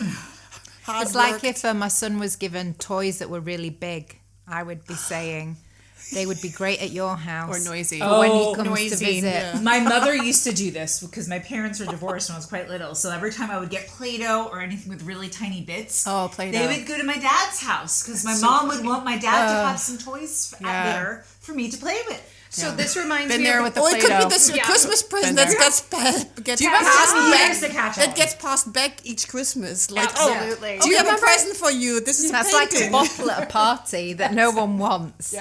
Speaker 3: It's
Speaker 5: work.
Speaker 3: like if my son was given toys that were really big, I would be saying they would be great at your house.
Speaker 1: Or noisy.
Speaker 3: But when
Speaker 4: Oh,
Speaker 3: he comes to
Speaker 1: noisy.
Speaker 3: visit,
Speaker 5: Yeah.
Speaker 4: My mother used to do this because my parents were divorced when I was quite little. So every time I would get Play-Doh or anything with really tiny bits,
Speaker 1: Oh, Play-Doh.
Speaker 4: they would go to my dad's house because my mom would want my dad to have some toys there for me to play with.
Speaker 2: So this reminds
Speaker 1: Been
Speaker 2: me
Speaker 1: there
Speaker 2: of
Speaker 1: with the
Speaker 5: Or it could
Speaker 1: Play-Doh.
Speaker 5: be this
Speaker 2: Yeah.
Speaker 5: Christmas present
Speaker 1: Been
Speaker 5: that
Speaker 1: there.
Speaker 5: gets
Speaker 1: you remember
Speaker 5: passed
Speaker 4: the
Speaker 5: back.
Speaker 4: years to catch
Speaker 5: That
Speaker 4: up?
Speaker 5: gets passed back each Christmas. Like,
Speaker 2: Absolutely.
Speaker 5: do you have a present for you? This is
Speaker 3: that's
Speaker 5: a
Speaker 3: like a
Speaker 5: painting.
Speaker 3: bottle at a party that no one wants.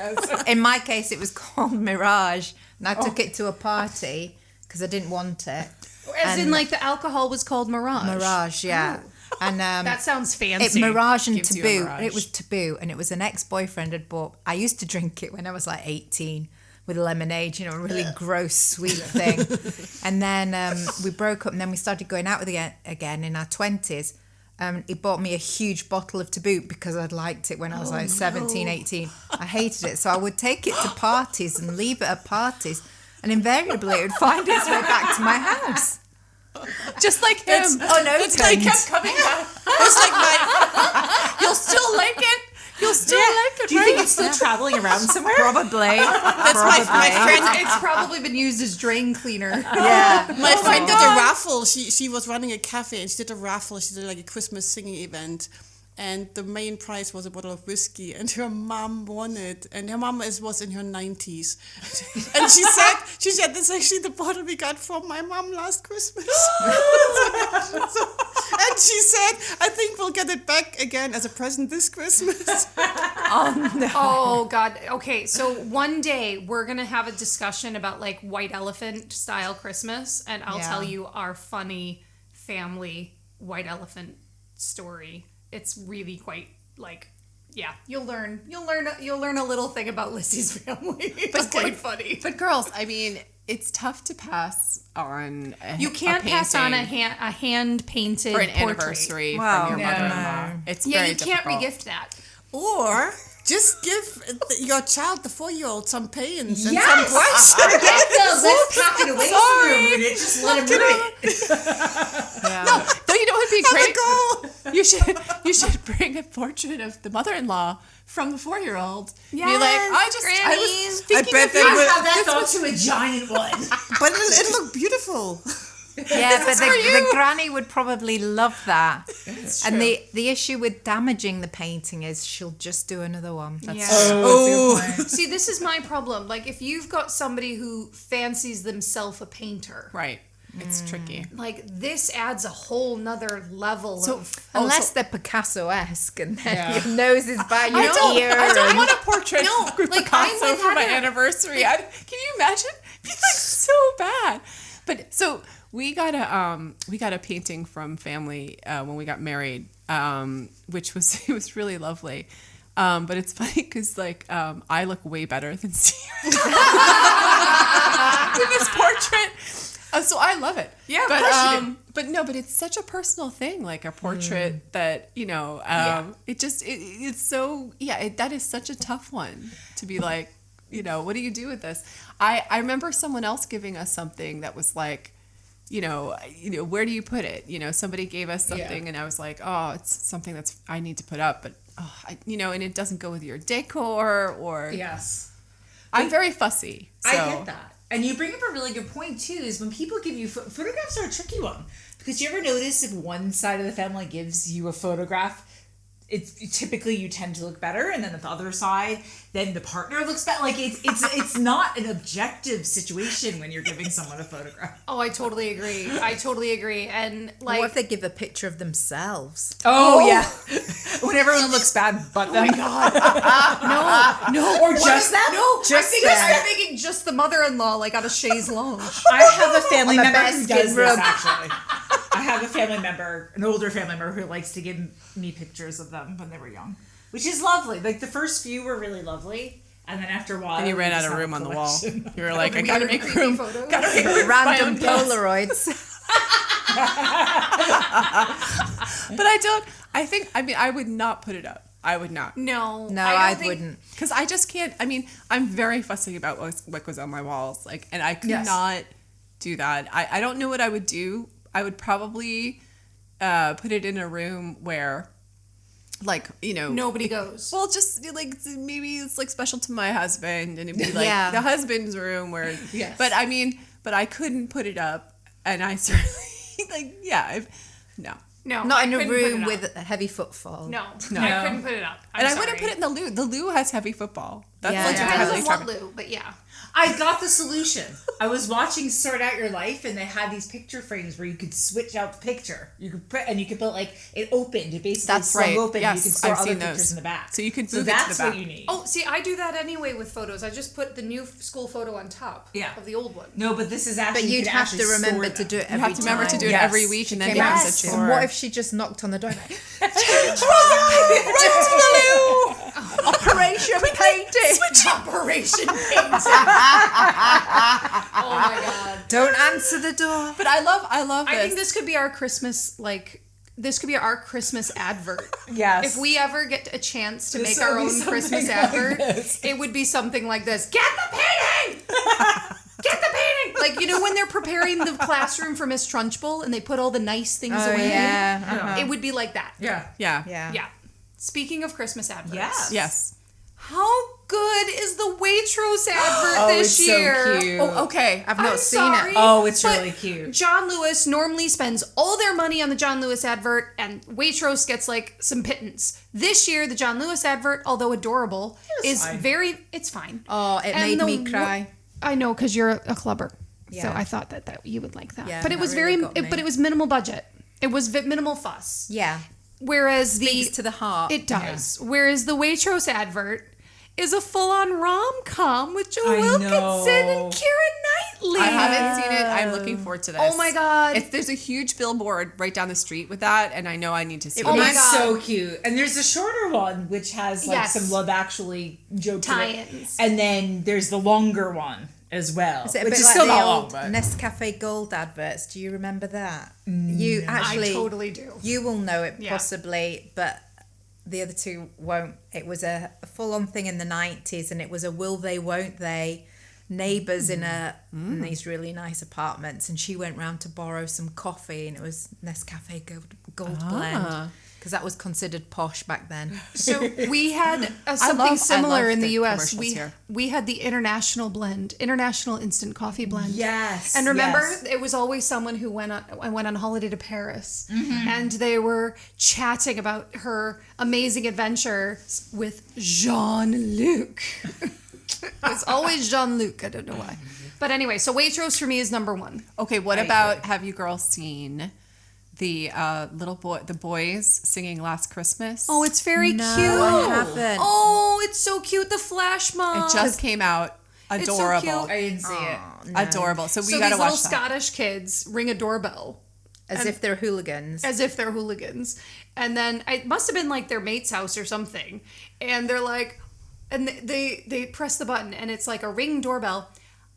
Speaker 3: In my case, it was called Mirage, and I took it to a party because I didn't want it.
Speaker 2: As in,
Speaker 3: And-
Speaker 2: like, the alcohol was called Mirage.
Speaker 3: Mirage, yeah. And
Speaker 2: That sounds fancy.
Speaker 3: it Mirage and
Speaker 1: Gives you a
Speaker 3: Taboo.
Speaker 1: Mirage.
Speaker 3: It was Taboo, and it was an ex-boyfriend had bought. I used to drink it when I was like 18 with lemonade, you know, a really gross sweet thing. And then we broke up, and then we started going out with again in our 20s. He bought me a huge bottle of Taboo because I'd liked it when I was like 17, 18. I hated it, so I would take it to parties and leave it at parties, and invariably it would find its way back to my house.
Speaker 1: Just like him.
Speaker 3: Oh no,
Speaker 1: It's like kept coming back.
Speaker 5: It's like my
Speaker 1: You'll still like it. You'll still like it,
Speaker 4: Do you
Speaker 1: right?
Speaker 4: think it's still traveling around somewhere?
Speaker 3: Probably.
Speaker 5: that's my friend.
Speaker 2: It's probably been used as drain cleaner.
Speaker 3: Yeah.
Speaker 5: My friend did a raffle. She was running a cafe and she did a raffle. She did like a Christmas singing event. And the main prize was a bottle of whiskey. And her mom won it. And her mom was in her 90s. And she said, this is actually the bottle we got from my mom last Christmas. And she said, I think we'll get it back again as a present this Christmas.
Speaker 2: Oh, God. Okay, so one day we're going to have a discussion about, like, white elephant style Christmas. And I'll
Speaker 3: Yeah.
Speaker 2: tell you our funny family white elephant story. It's really quite, like... Yeah, you'll learn a little thing about Lissy's family. It's quite funny.
Speaker 1: But girls, I mean, it's tough to pass on.
Speaker 2: You can't pass on a
Speaker 1: painting
Speaker 2: hand painted
Speaker 1: for an
Speaker 2: portrait.
Speaker 1: anniversary
Speaker 3: Wow.
Speaker 1: from your
Speaker 3: No.
Speaker 1: mother-in-law. It's
Speaker 2: Yeah,
Speaker 1: very
Speaker 2: you can't
Speaker 1: difficult.
Speaker 2: regift that.
Speaker 5: Or just give your child, the 4-year-old, some paints and
Speaker 4: Yes!
Speaker 5: some brush.
Speaker 4: Forget the let's pack it away from your unit. Just let him write.
Speaker 1: Though you know what would be
Speaker 5: Have a
Speaker 1: great?
Speaker 5: go.
Speaker 1: You should bring a portrait of the mother-in-law from the 4-year-old. Be like,
Speaker 2: Yes,
Speaker 1: I was
Speaker 2: Granny.
Speaker 1: thinking
Speaker 5: bet
Speaker 1: of
Speaker 5: they
Speaker 1: you.
Speaker 5: would-
Speaker 4: Have that thought to a giant one.
Speaker 5: But it'll look beautiful.
Speaker 3: Yeah, but
Speaker 1: for
Speaker 3: the
Speaker 1: you.
Speaker 3: granny would probably love that. And the issue with damaging the painting is she'll just do another one. That's
Speaker 2: Yeah. See, this is my problem. Like, if you've got somebody who fancies themselves a painter,
Speaker 1: Right. It's tricky.
Speaker 2: like, this adds a whole nother level of...
Speaker 3: Unless they're Picasso-esque and then your nose is by your ear.
Speaker 1: I don't
Speaker 3: and-
Speaker 1: want a portrait
Speaker 2: No,
Speaker 1: with
Speaker 2: like,
Speaker 1: Picasso
Speaker 2: I'm with
Speaker 1: for my
Speaker 2: Heather.
Speaker 1: anniversary. Can you imagine? It's like so bad. But so we got a painting from family when we got married, which was it was really lovely. But it's funny because like I look way better than Steve with this portrait. So I love it.
Speaker 2: Yeah, of
Speaker 1: but
Speaker 2: course you do.
Speaker 1: but it's such a personal thing, like a portrait that it's so that is such a tough one to be like, what do you do with this? I remember someone else giving us something that was like, where do you put it? Somebody gave us something and I was like, oh, it's something that's I need to put up, but and it doesn't go with your decor or
Speaker 4: Yes.
Speaker 1: I'm very fussy. So.
Speaker 4: I get that. And you bring up a really good point, too, is when people give you... photographs are a tricky one. Because you ever notice if one side of the family gives you a photograph, typically you tend to look better, and then at the other side, then the partner looks better. Like, it's not an objective situation when you're giving someone a photograph.
Speaker 2: Oh, I totally agree. And, like...
Speaker 3: What if they give a picture of themselves?
Speaker 4: Oh, yeah. When everyone looks bad but them.
Speaker 2: No.
Speaker 4: Or just them?
Speaker 2: No,
Speaker 3: Just
Speaker 2: I'm thinking just the mother-in-law, like, on a chaise lounge.
Speaker 4: I have a family
Speaker 3: On the
Speaker 4: member who
Speaker 3: basket
Speaker 4: does this,
Speaker 3: rug.
Speaker 4: actually. I have a family member, an older family member, who likes to give me pictures of them when they were young, which is lovely. Like, the first few were really lovely, and then after a while...
Speaker 1: And you ran
Speaker 4: we
Speaker 1: out
Speaker 4: just
Speaker 1: of
Speaker 4: have
Speaker 1: room
Speaker 4: a
Speaker 1: on the wall.
Speaker 4: collection.
Speaker 1: You were like, I gotta make room.
Speaker 2: Photos.
Speaker 1: Gotta make room for my
Speaker 3: Random
Speaker 1: own guests.
Speaker 3: Polaroids.
Speaker 1: But I would not put it up. I would not.
Speaker 2: No.
Speaker 3: No,
Speaker 2: I
Speaker 3: I
Speaker 2: don't think-
Speaker 3: wouldn't.
Speaker 1: Because I just can't. I mean, I'm very fussy about what goes on my walls. Like, and I could not do that. I don't know what I would do. I would probably put it in a room where, like, you know,
Speaker 2: Nobody goes.
Speaker 1: well, just like maybe it's like special to my husband, and it'd be like
Speaker 3: Yeah.
Speaker 1: the husband's room where.
Speaker 2: Yes.
Speaker 1: But I mean, but I couldn't put it up, and I certainly like no.
Speaker 2: No.
Speaker 3: Not
Speaker 2: I
Speaker 3: in a
Speaker 2: couldn't put it
Speaker 3: room
Speaker 2: up.
Speaker 3: with a heavy footfall.
Speaker 2: No.
Speaker 1: No.
Speaker 2: I couldn't put it up.
Speaker 1: And I wouldn't put it in the loo. The loo has heavy football. That's
Speaker 3: Yeah.
Speaker 1: like
Speaker 3: Yeah.
Speaker 2: Depends
Speaker 1: highly
Speaker 2: on what
Speaker 1: attractive.
Speaker 2: loo, but yeah.
Speaker 4: I got the solution. I was watching Sort Out Your Life, and they had these picture frames where you could switch out the picture. You could put, and you could put like it opened. It basically
Speaker 1: That's
Speaker 4: swung
Speaker 1: right.
Speaker 4: open.
Speaker 1: Yes,
Speaker 4: and you could store
Speaker 1: I've
Speaker 4: other
Speaker 1: seen
Speaker 4: pictures
Speaker 1: those.
Speaker 4: in the back.
Speaker 1: So you could
Speaker 4: So
Speaker 1: move it to
Speaker 4: that's
Speaker 1: the
Speaker 4: what
Speaker 1: back.
Speaker 4: you need.
Speaker 2: Oh, see, I do that anyway with photos. I just put the new school photo on top of the old one.
Speaker 4: No, but this is actually.
Speaker 3: But
Speaker 4: you
Speaker 3: you'd
Speaker 4: could
Speaker 3: have to
Speaker 4: actually
Speaker 3: remember
Speaker 4: store
Speaker 3: to
Speaker 4: them.
Speaker 3: do it
Speaker 1: You
Speaker 3: every
Speaker 1: have to remember to do it
Speaker 4: Yes.
Speaker 1: every week, and then
Speaker 3: Came
Speaker 1: you
Speaker 3: out.
Speaker 1: have to
Speaker 3: And what if she just knocked on the door?
Speaker 1: run to the loo? Operation Painting.
Speaker 2: Operation Painting. Oh my god.
Speaker 3: Don't answer the door.
Speaker 1: But I love this.
Speaker 2: I think this could be our Christmas, this could be our Christmas advert.
Speaker 4: Yes.
Speaker 2: If we ever get a chance to
Speaker 4: This
Speaker 2: make our
Speaker 4: would be
Speaker 2: own
Speaker 4: something
Speaker 2: Christmas
Speaker 4: like
Speaker 2: advert,
Speaker 4: this.
Speaker 2: it would be something like this. Get the painting! Get the painting! Like, you know when they're preparing the classroom for Miss Trunchbull and they put all the nice things
Speaker 3: Oh,
Speaker 2: away?
Speaker 3: yeah. Uh-huh.
Speaker 2: It would be like that.
Speaker 4: Yeah.
Speaker 1: yeah.
Speaker 2: Yeah. Speaking of Christmas adverts.
Speaker 4: Yes.
Speaker 1: Yes.
Speaker 2: How good is the Waitrose advert
Speaker 4: Oh,
Speaker 2: this
Speaker 4: it's so
Speaker 2: year?
Speaker 4: cute.
Speaker 1: Oh, okay.
Speaker 3: I've
Speaker 2: I'm
Speaker 3: not seen
Speaker 2: sorry,
Speaker 3: it.
Speaker 4: Oh, it's
Speaker 2: but
Speaker 4: really cute.
Speaker 2: John Lewis normally spends all their money on the John Lewis advert, and Waitrose gets like some pittance. This year, the John Lewis advert, although adorable, is
Speaker 4: fine.
Speaker 2: it's fine.
Speaker 3: Oh, it
Speaker 2: And
Speaker 3: made
Speaker 2: the
Speaker 3: me cry.
Speaker 2: I know, because you're a clubber, so
Speaker 3: Yeah.
Speaker 2: I thought that you would like that.
Speaker 3: Yeah,
Speaker 2: but it
Speaker 3: that
Speaker 2: was
Speaker 3: really got me.
Speaker 2: but it was minimal budget. It was minimal fuss.
Speaker 3: Yeah.
Speaker 2: Whereas
Speaker 3: Speaks to the heart.
Speaker 2: it does. Whereas the Waitrose advert is a full-on rom-com with Joe
Speaker 4: I
Speaker 2: Wilkinson
Speaker 4: know.
Speaker 2: and Keira Knightley.
Speaker 1: I haven't seen it. I'm looking forward to this.
Speaker 2: Oh my God.
Speaker 1: There's a huge billboard right down the street with that, and I know I need to see it.
Speaker 2: Oh my
Speaker 4: It's
Speaker 2: God.
Speaker 4: so cute. And there's a shorter one which has like
Speaker 2: Yes.
Speaker 4: some Love Actually jokes in it.
Speaker 2: Tie-ins.
Speaker 4: And then there's the longer one as well.
Speaker 3: Is it a
Speaker 4: which
Speaker 3: bit
Speaker 4: is
Speaker 3: like
Speaker 4: still
Speaker 3: the
Speaker 4: not
Speaker 3: old
Speaker 4: long, but
Speaker 3: Nescafe Gold adverts? Do you remember that? You actually,
Speaker 2: I totally do.
Speaker 3: You will know it
Speaker 2: Yeah.
Speaker 3: possibly, but the other two won't. It was a full-on thing in the 90s, and it was a will they, won't they neighbours in in these really nice apartments, and she went round to borrow some coffee, and it was Nescafe Gold blend. Because that was considered posh back then.
Speaker 2: So we had something
Speaker 1: love
Speaker 2: similar in the
Speaker 1: the
Speaker 2: U.S.
Speaker 1: commercials here.
Speaker 2: We had the International Instant Coffee Blend.
Speaker 4: yes.
Speaker 2: And remember,
Speaker 4: yes.
Speaker 2: it was always someone who went on holiday to Paris,
Speaker 4: Mm-hmm.
Speaker 2: and they were chatting about her amazing adventure with Jean-Luc. It's always Jean-Luc. I don't know why, but anyway. So Waitrose for me is number one.
Speaker 1: Okay, what about, have you girls seen the the boys singing Last Christmas?
Speaker 2: Oh, it's very cute.
Speaker 3: I haven't.
Speaker 2: Oh, it's so cute. The flash mob.
Speaker 1: It just came out.
Speaker 2: It's so
Speaker 1: Adorable.
Speaker 2: cute.
Speaker 4: I didn't see it.
Speaker 1: Adorable. So we
Speaker 2: So
Speaker 1: got
Speaker 2: these
Speaker 1: to
Speaker 2: little
Speaker 1: watch that.
Speaker 2: Scottish kids ring a doorbell
Speaker 3: As if they're hooligans.
Speaker 2: as if they're hooligans, and then it must have been like their mate's house or something, and they're like, and they press the button, and it's like a ring doorbell.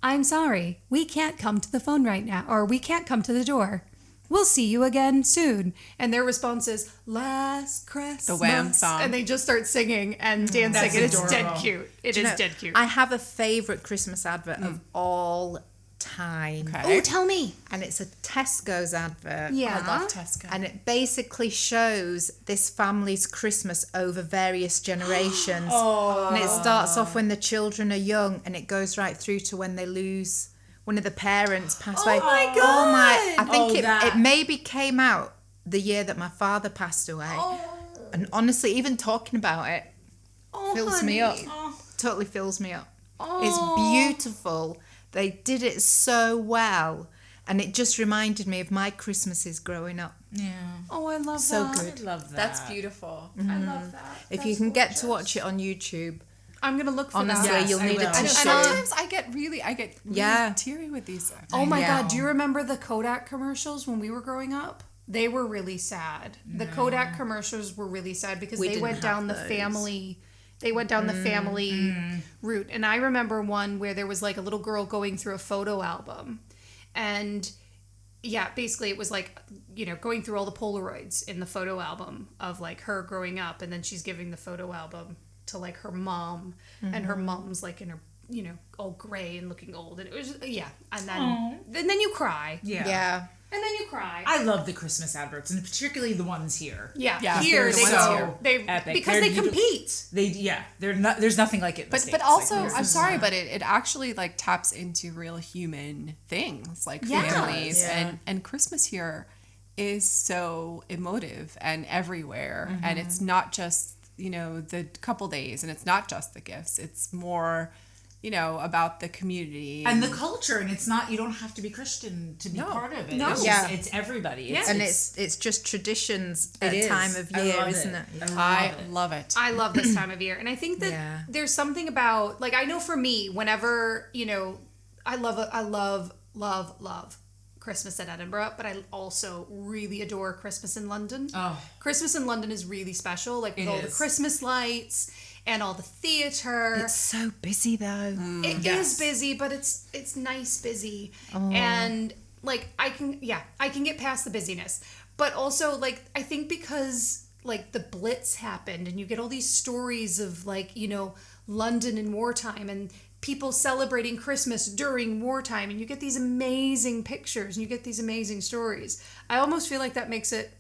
Speaker 2: I'm sorry, we can't come to the phone right now, or we can't come to the door. We'll see you again soon. And their response is, Last Christmas.
Speaker 1: The Wham song.
Speaker 2: And they just start singing and dancing,
Speaker 4: That's
Speaker 2: and it's dead
Speaker 4: adorable.
Speaker 2: cute. It is dead cute.
Speaker 3: I have a favourite Christmas advert of all time.
Speaker 1: Okay.
Speaker 2: Oh, tell me.
Speaker 3: And it's a Tesco's advert.
Speaker 2: Yeah.
Speaker 1: I love Tesco.
Speaker 3: And it basically shows this family's Christmas over various generations. And it starts off when the children are young, and it goes right through to when they lose one of the parents, pass away.
Speaker 2: my
Speaker 3: Oh my! I think
Speaker 4: that.
Speaker 3: it maybe came out the year that my father passed away. And honestly, even talking about it fills me up. Totally fills me up. It's beautiful. They did it so well, and it just reminded me of my Christmases growing up.
Speaker 4: Yeah.
Speaker 2: Oh, I love
Speaker 3: So
Speaker 2: that.
Speaker 3: good.
Speaker 4: I love that.
Speaker 1: That's beautiful.
Speaker 2: I love that.
Speaker 3: If you can get to watch it on YouTube,
Speaker 2: I'm going to look for
Speaker 3: honestly,
Speaker 2: that.
Speaker 4: Yes,
Speaker 3: you'll
Speaker 4: I
Speaker 3: need
Speaker 4: will.
Speaker 3: a
Speaker 4: And
Speaker 3: tissue.
Speaker 1: Sometimes I get really
Speaker 3: Yeah.
Speaker 1: teary with these.
Speaker 2: Oh my
Speaker 3: Yeah.
Speaker 2: God, do you remember the Kodak commercials when we were growing up? They were really sad. The Kodak commercials were really sad because
Speaker 3: We
Speaker 2: they
Speaker 3: didn't
Speaker 2: went down the
Speaker 3: have those.
Speaker 2: family. They went down the family route. And I remember one where there was like a little girl going through a photo album, and basically it was like, going through all the Polaroids in the photo album of like her growing up, and then she's giving the photo album to like her mom, and her mom's like in her, all gray and looking old, and it was and then you cry.
Speaker 3: Yeah.
Speaker 2: And then you cry.
Speaker 4: I love the Christmas adverts, and particularly the ones here.
Speaker 2: Yeah. Here
Speaker 1: the ones
Speaker 2: they
Speaker 4: epic.
Speaker 2: because they compete.
Speaker 4: There's nothing like it in the
Speaker 1: But
Speaker 4: States.
Speaker 1: also,
Speaker 4: Like,
Speaker 1: I'm sorry, but it actually like taps into real human things like families and Christmas here is so emotive and everywhere, and it's not just the couple days, and it's not just the gifts. It's more about the community
Speaker 4: and the culture, and it's not, you don't have to be Christian to be part of it.
Speaker 2: No.
Speaker 4: It's everybody.
Speaker 3: It's just traditions at
Speaker 4: It
Speaker 3: a
Speaker 4: is.
Speaker 3: time of
Speaker 4: I
Speaker 3: year,
Speaker 4: love
Speaker 3: isn't
Speaker 4: it.
Speaker 3: it?
Speaker 1: I love it.
Speaker 2: I love this time of year. And I think that there's something about, like, I know for me, whenever, I love Christmas at Edinburgh, but I also really adore Christmas in London.
Speaker 4: Oh.
Speaker 2: Christmas in London is really special, like with all the Christmas lights and all the theater.
Speaker 3: It's so busy though.
Speaker 2: It is busy, but it's nice busy. And like I can get past the busyness. But also like I think because like the Blitz happened and you get all these stories of like, London in wartime and people celebrating Christmas during wartime, and you get these amazing pictures and you get these amazing stories. I almost feel like that makes it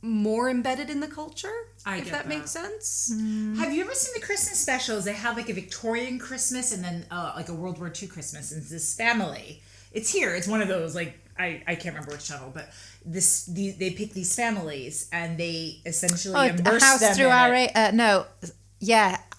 Speaker 2: more embedded in the culture, if that makes sense.
Speaker 4: Have you ever seen the Christmas specials? They have like a Victorian Christmas and then like a World War II Christmas, and it's this family. It's here. It's one of those, like, I can't remember which channel, but they pick these families and they essentially immerse
Speaker 3: House
Speaker 4: them
Speaker 3: through
Speaker 4: in
Speaker 3: our
Speaker 4: it.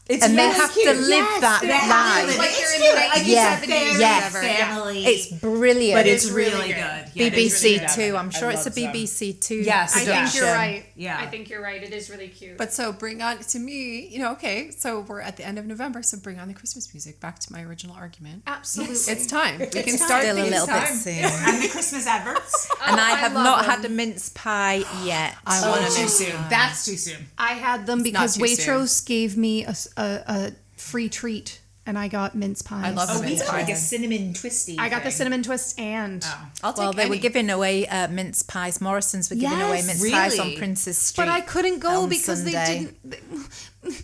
Speaker 4: It's
Speaker 3: and they
Speaker 4: really
Speaker 3: have
Speaker 4: cute.
Speaker 3: to live that life.
Speaker 2: Like
Speaker 4: It's
Speaker 2: you're in
Speaker 4: cute.
Speaker 2: the
Speaker 4: Like,
Speaker 2: 1970s
Speaker 4: it's a
Speaker 3: yes.
Speaker 4: very family.
Speaker 3: It's brilliant.
Speaker 4: But it's really good. Yeah, it is
Speaker 3: BBC
Speaker 4: really
Speaker 3: Two.
Speaker 4: good.
Speaker 3: I'm sure
Speaker 4: I
Speaker 3: it's a
Speaker 4: love them.
Speaker 3: BBC Two.
Speaker 4: Yes,
Speaker 2: I think you're right.
Speaker 4: Yeah.
Speaker 2: I think you're right. It is really cute.
Speaker 1: But so bring on, to me, okay, so we're at the end of November, so bring on the Christmas music. Back to my original argument.
Speaker 2: absolutely.
Speaker 1: It's time. We can
Speaker 3: It's
Speaker 1: start
Speaker 3: still a
Speaker 1: these
Speaker 3: little bit
Speaker 1: time.
Speaker 3: soon.
Speaker 4: And the Christmas adverts.
Speaker 3: And I
Speaker 2: I
Speaker 3: have
Speaker 2: love
Speaker 3: not
Speaker 2: them.
Speaker 3: had a mince pie yet.
Speaker 1: I want
Speaker 4: Too
Speaker 1: to
Speaker 4: soon. That's too soon.
Speaker 2: I had them because
Speaker 1: not too
Speaker 2: Waitrose gave me a free treat, and I got mince pies.
Speaker 1: I love
Speaker 4: Oh,
Speaker 1: them.
Speaker 4: we
Speaker 1: Mince
Speaker 4: got like a
Speaker 1: pie.
Speaker 4: cinnamon twisty.
Speaker 2: I got the
Speaker 4: thing.
Speaker 2: cinnamon twist and.
Speaker 1: I'll take
Speaker 3: Well, they were
Speaker 1: any.
Speaker 3: giving away mince pies. Morrison's were giving away
Speaker 2: Yes,
Speaker 3: mince pies on
Speaker 1: really?
Speaker 3: Princess Street.
Speaker 2: But I couldn't go
Speaker 3: on
Speaker 2: because
Speaker 3: Sunday.
Speaker 2: they didn't.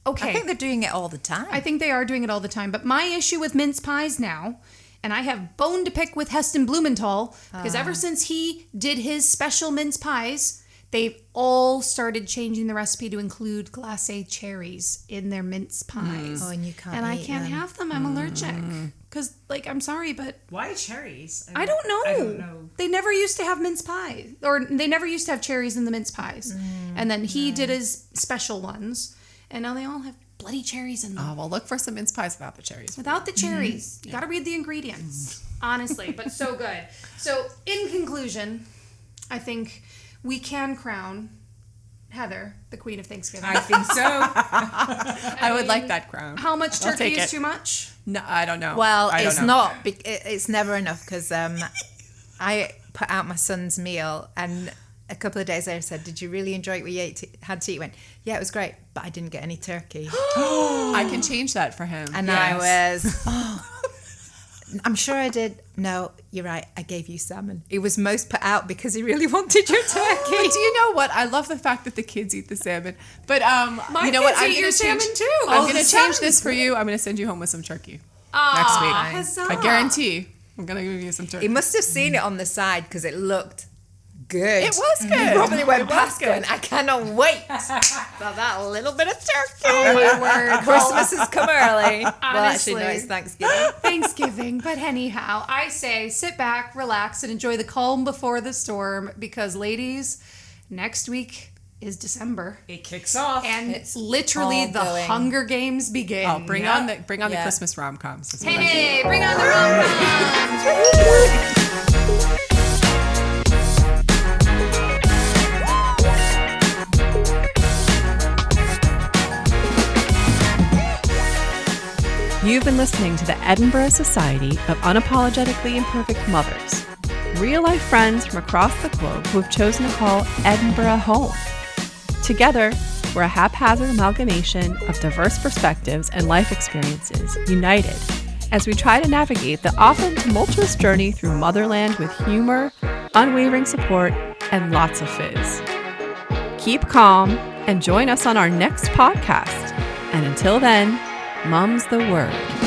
Speaker 2: Okay.
Speaker 3: I think they're doing it all the time.
Speaker 2: I think they are doing it all the time. But my issue with mince pies now, and I have bone to pick with Heston Blumenthal, because ever since he did his special mince pies, they've all started changing the recipe to include glacé cherries in their mince pies.
Speaker 3: Oh, and you can't
Speaker 2: And I
Speaker 3: eat
Speaker 2: can't
Speaker 3: them.
Speaker 2: have them. I'm allergic. Because, like, I'm sorry, but
Speaker 4: Why cherries?
Speaker 2: I don't know.
Speaker 4: I don't know.
Speaker 2: They never used to have mince pies, or they never used to have cherries in the mince pies. And then he did his special ones, and now they all have bloody cherries in them.
Speaker 1: Oh, well, look for some mince pies without the cherries.
Speaker 2: Without the cherries, you got to read the ingredients. Honestly, but so good. So, in conclusion, I think we can crown Heather the Queen of Thanksgiving.
Speaker 4: I think so.
Speaker 1: I would like that crown.
Speaker 2: How much
Speaker 1: I'll
Speaker 2: turkey
Speaker 1: take
Speaker 2: is
Speaker 1: it.
Speaker 2: too much?
Speaker 1: No, I don't know.
Speaker 3: Well,
Speaker 1: I don't
Speaker 3: it's
Speaker 1: know.
Speaker 3: not. It's never enough because I put out my son's meal, and a couple of days later said, "Did you really enjoy what you had to eat?" He went, "Yeah, it was great, but I didn't get any turkey."
Speaker 1: I can change that for him.
Speaker 3: And I was, I'm sure I did. No, you're right. I gave you salmon. It was most put out because he really wanted your turkey.
Speaker 1: But do you know what? I love the fact that the kids eat the salmon. But
Speaker 2: My
Speaker 1: you know
Speaker 2: kids
Speaker 1: what? I'm
Speaker 2: eat
Speaker 1: gonna
Speaker 2: your
Speaker 1: change,
Speaker 2: salmon too.
Speaker 1: I'm
Speaker 2: Oh,
Speaker 1: going
Speaker 2: the
Speaker 1: to change
Speaker 2: salmon's
Speaker 1: this for you. I'm going to send you home with some turkey
Speaker 2: Ah,
Speaker 1: next week.
Speaker 2: huzzah.
Speaker 1: I guarantee. I'm going to give you some turkey.
Speaker 3: He must have seen it on the side because it looked good.
Speaker 1: It was good.
Speaker 3: He probably went
Speaker 1: It was
Speaker 3: past
Speaker 1: good.
Speaker 3: going, I cannot wait for that little bit of turkey.
Speaker 2: Oh my word.
Speaker 3: Christmas has come early. Well,
Speaker 2: Honestly.
Speaker 3: actually, no, it's Thanksgiving.
Speaker 2: Thanksgiving. But anyhow, I say sit back, relax, and enjoy the calm before the storm because, ladies, next week is December.
Speaker 4: It kicks off.
Speaker 2: And
Speaker 3: It's
Speaker 2: literally
Speaker 3: all
Speaker 2: the
Speaker 3: going.
Speaker 2: Hunger Games begin.
Speaker 1: Oh, bring on the
Speaker 3: Yeah.
Speaker 1: Christmas rom-coms. That's what I'm
Speaker 2: Hey, bring on the rom-coms.
Speaker 1: You've been listening to the Edinburgh Society of Unapologetically Imperfect Mothers, real-life friends from across the globe who have chosen to call Edinburgh home. Together, we're a haphazard amalgamation of diverse perspectives and life experiences, united as we try to navigate the often tumultuous journey through motherland with humor, unwavering support, and lots of fizz. Keep calm and join us on our next podcast. And until then, mum's the word.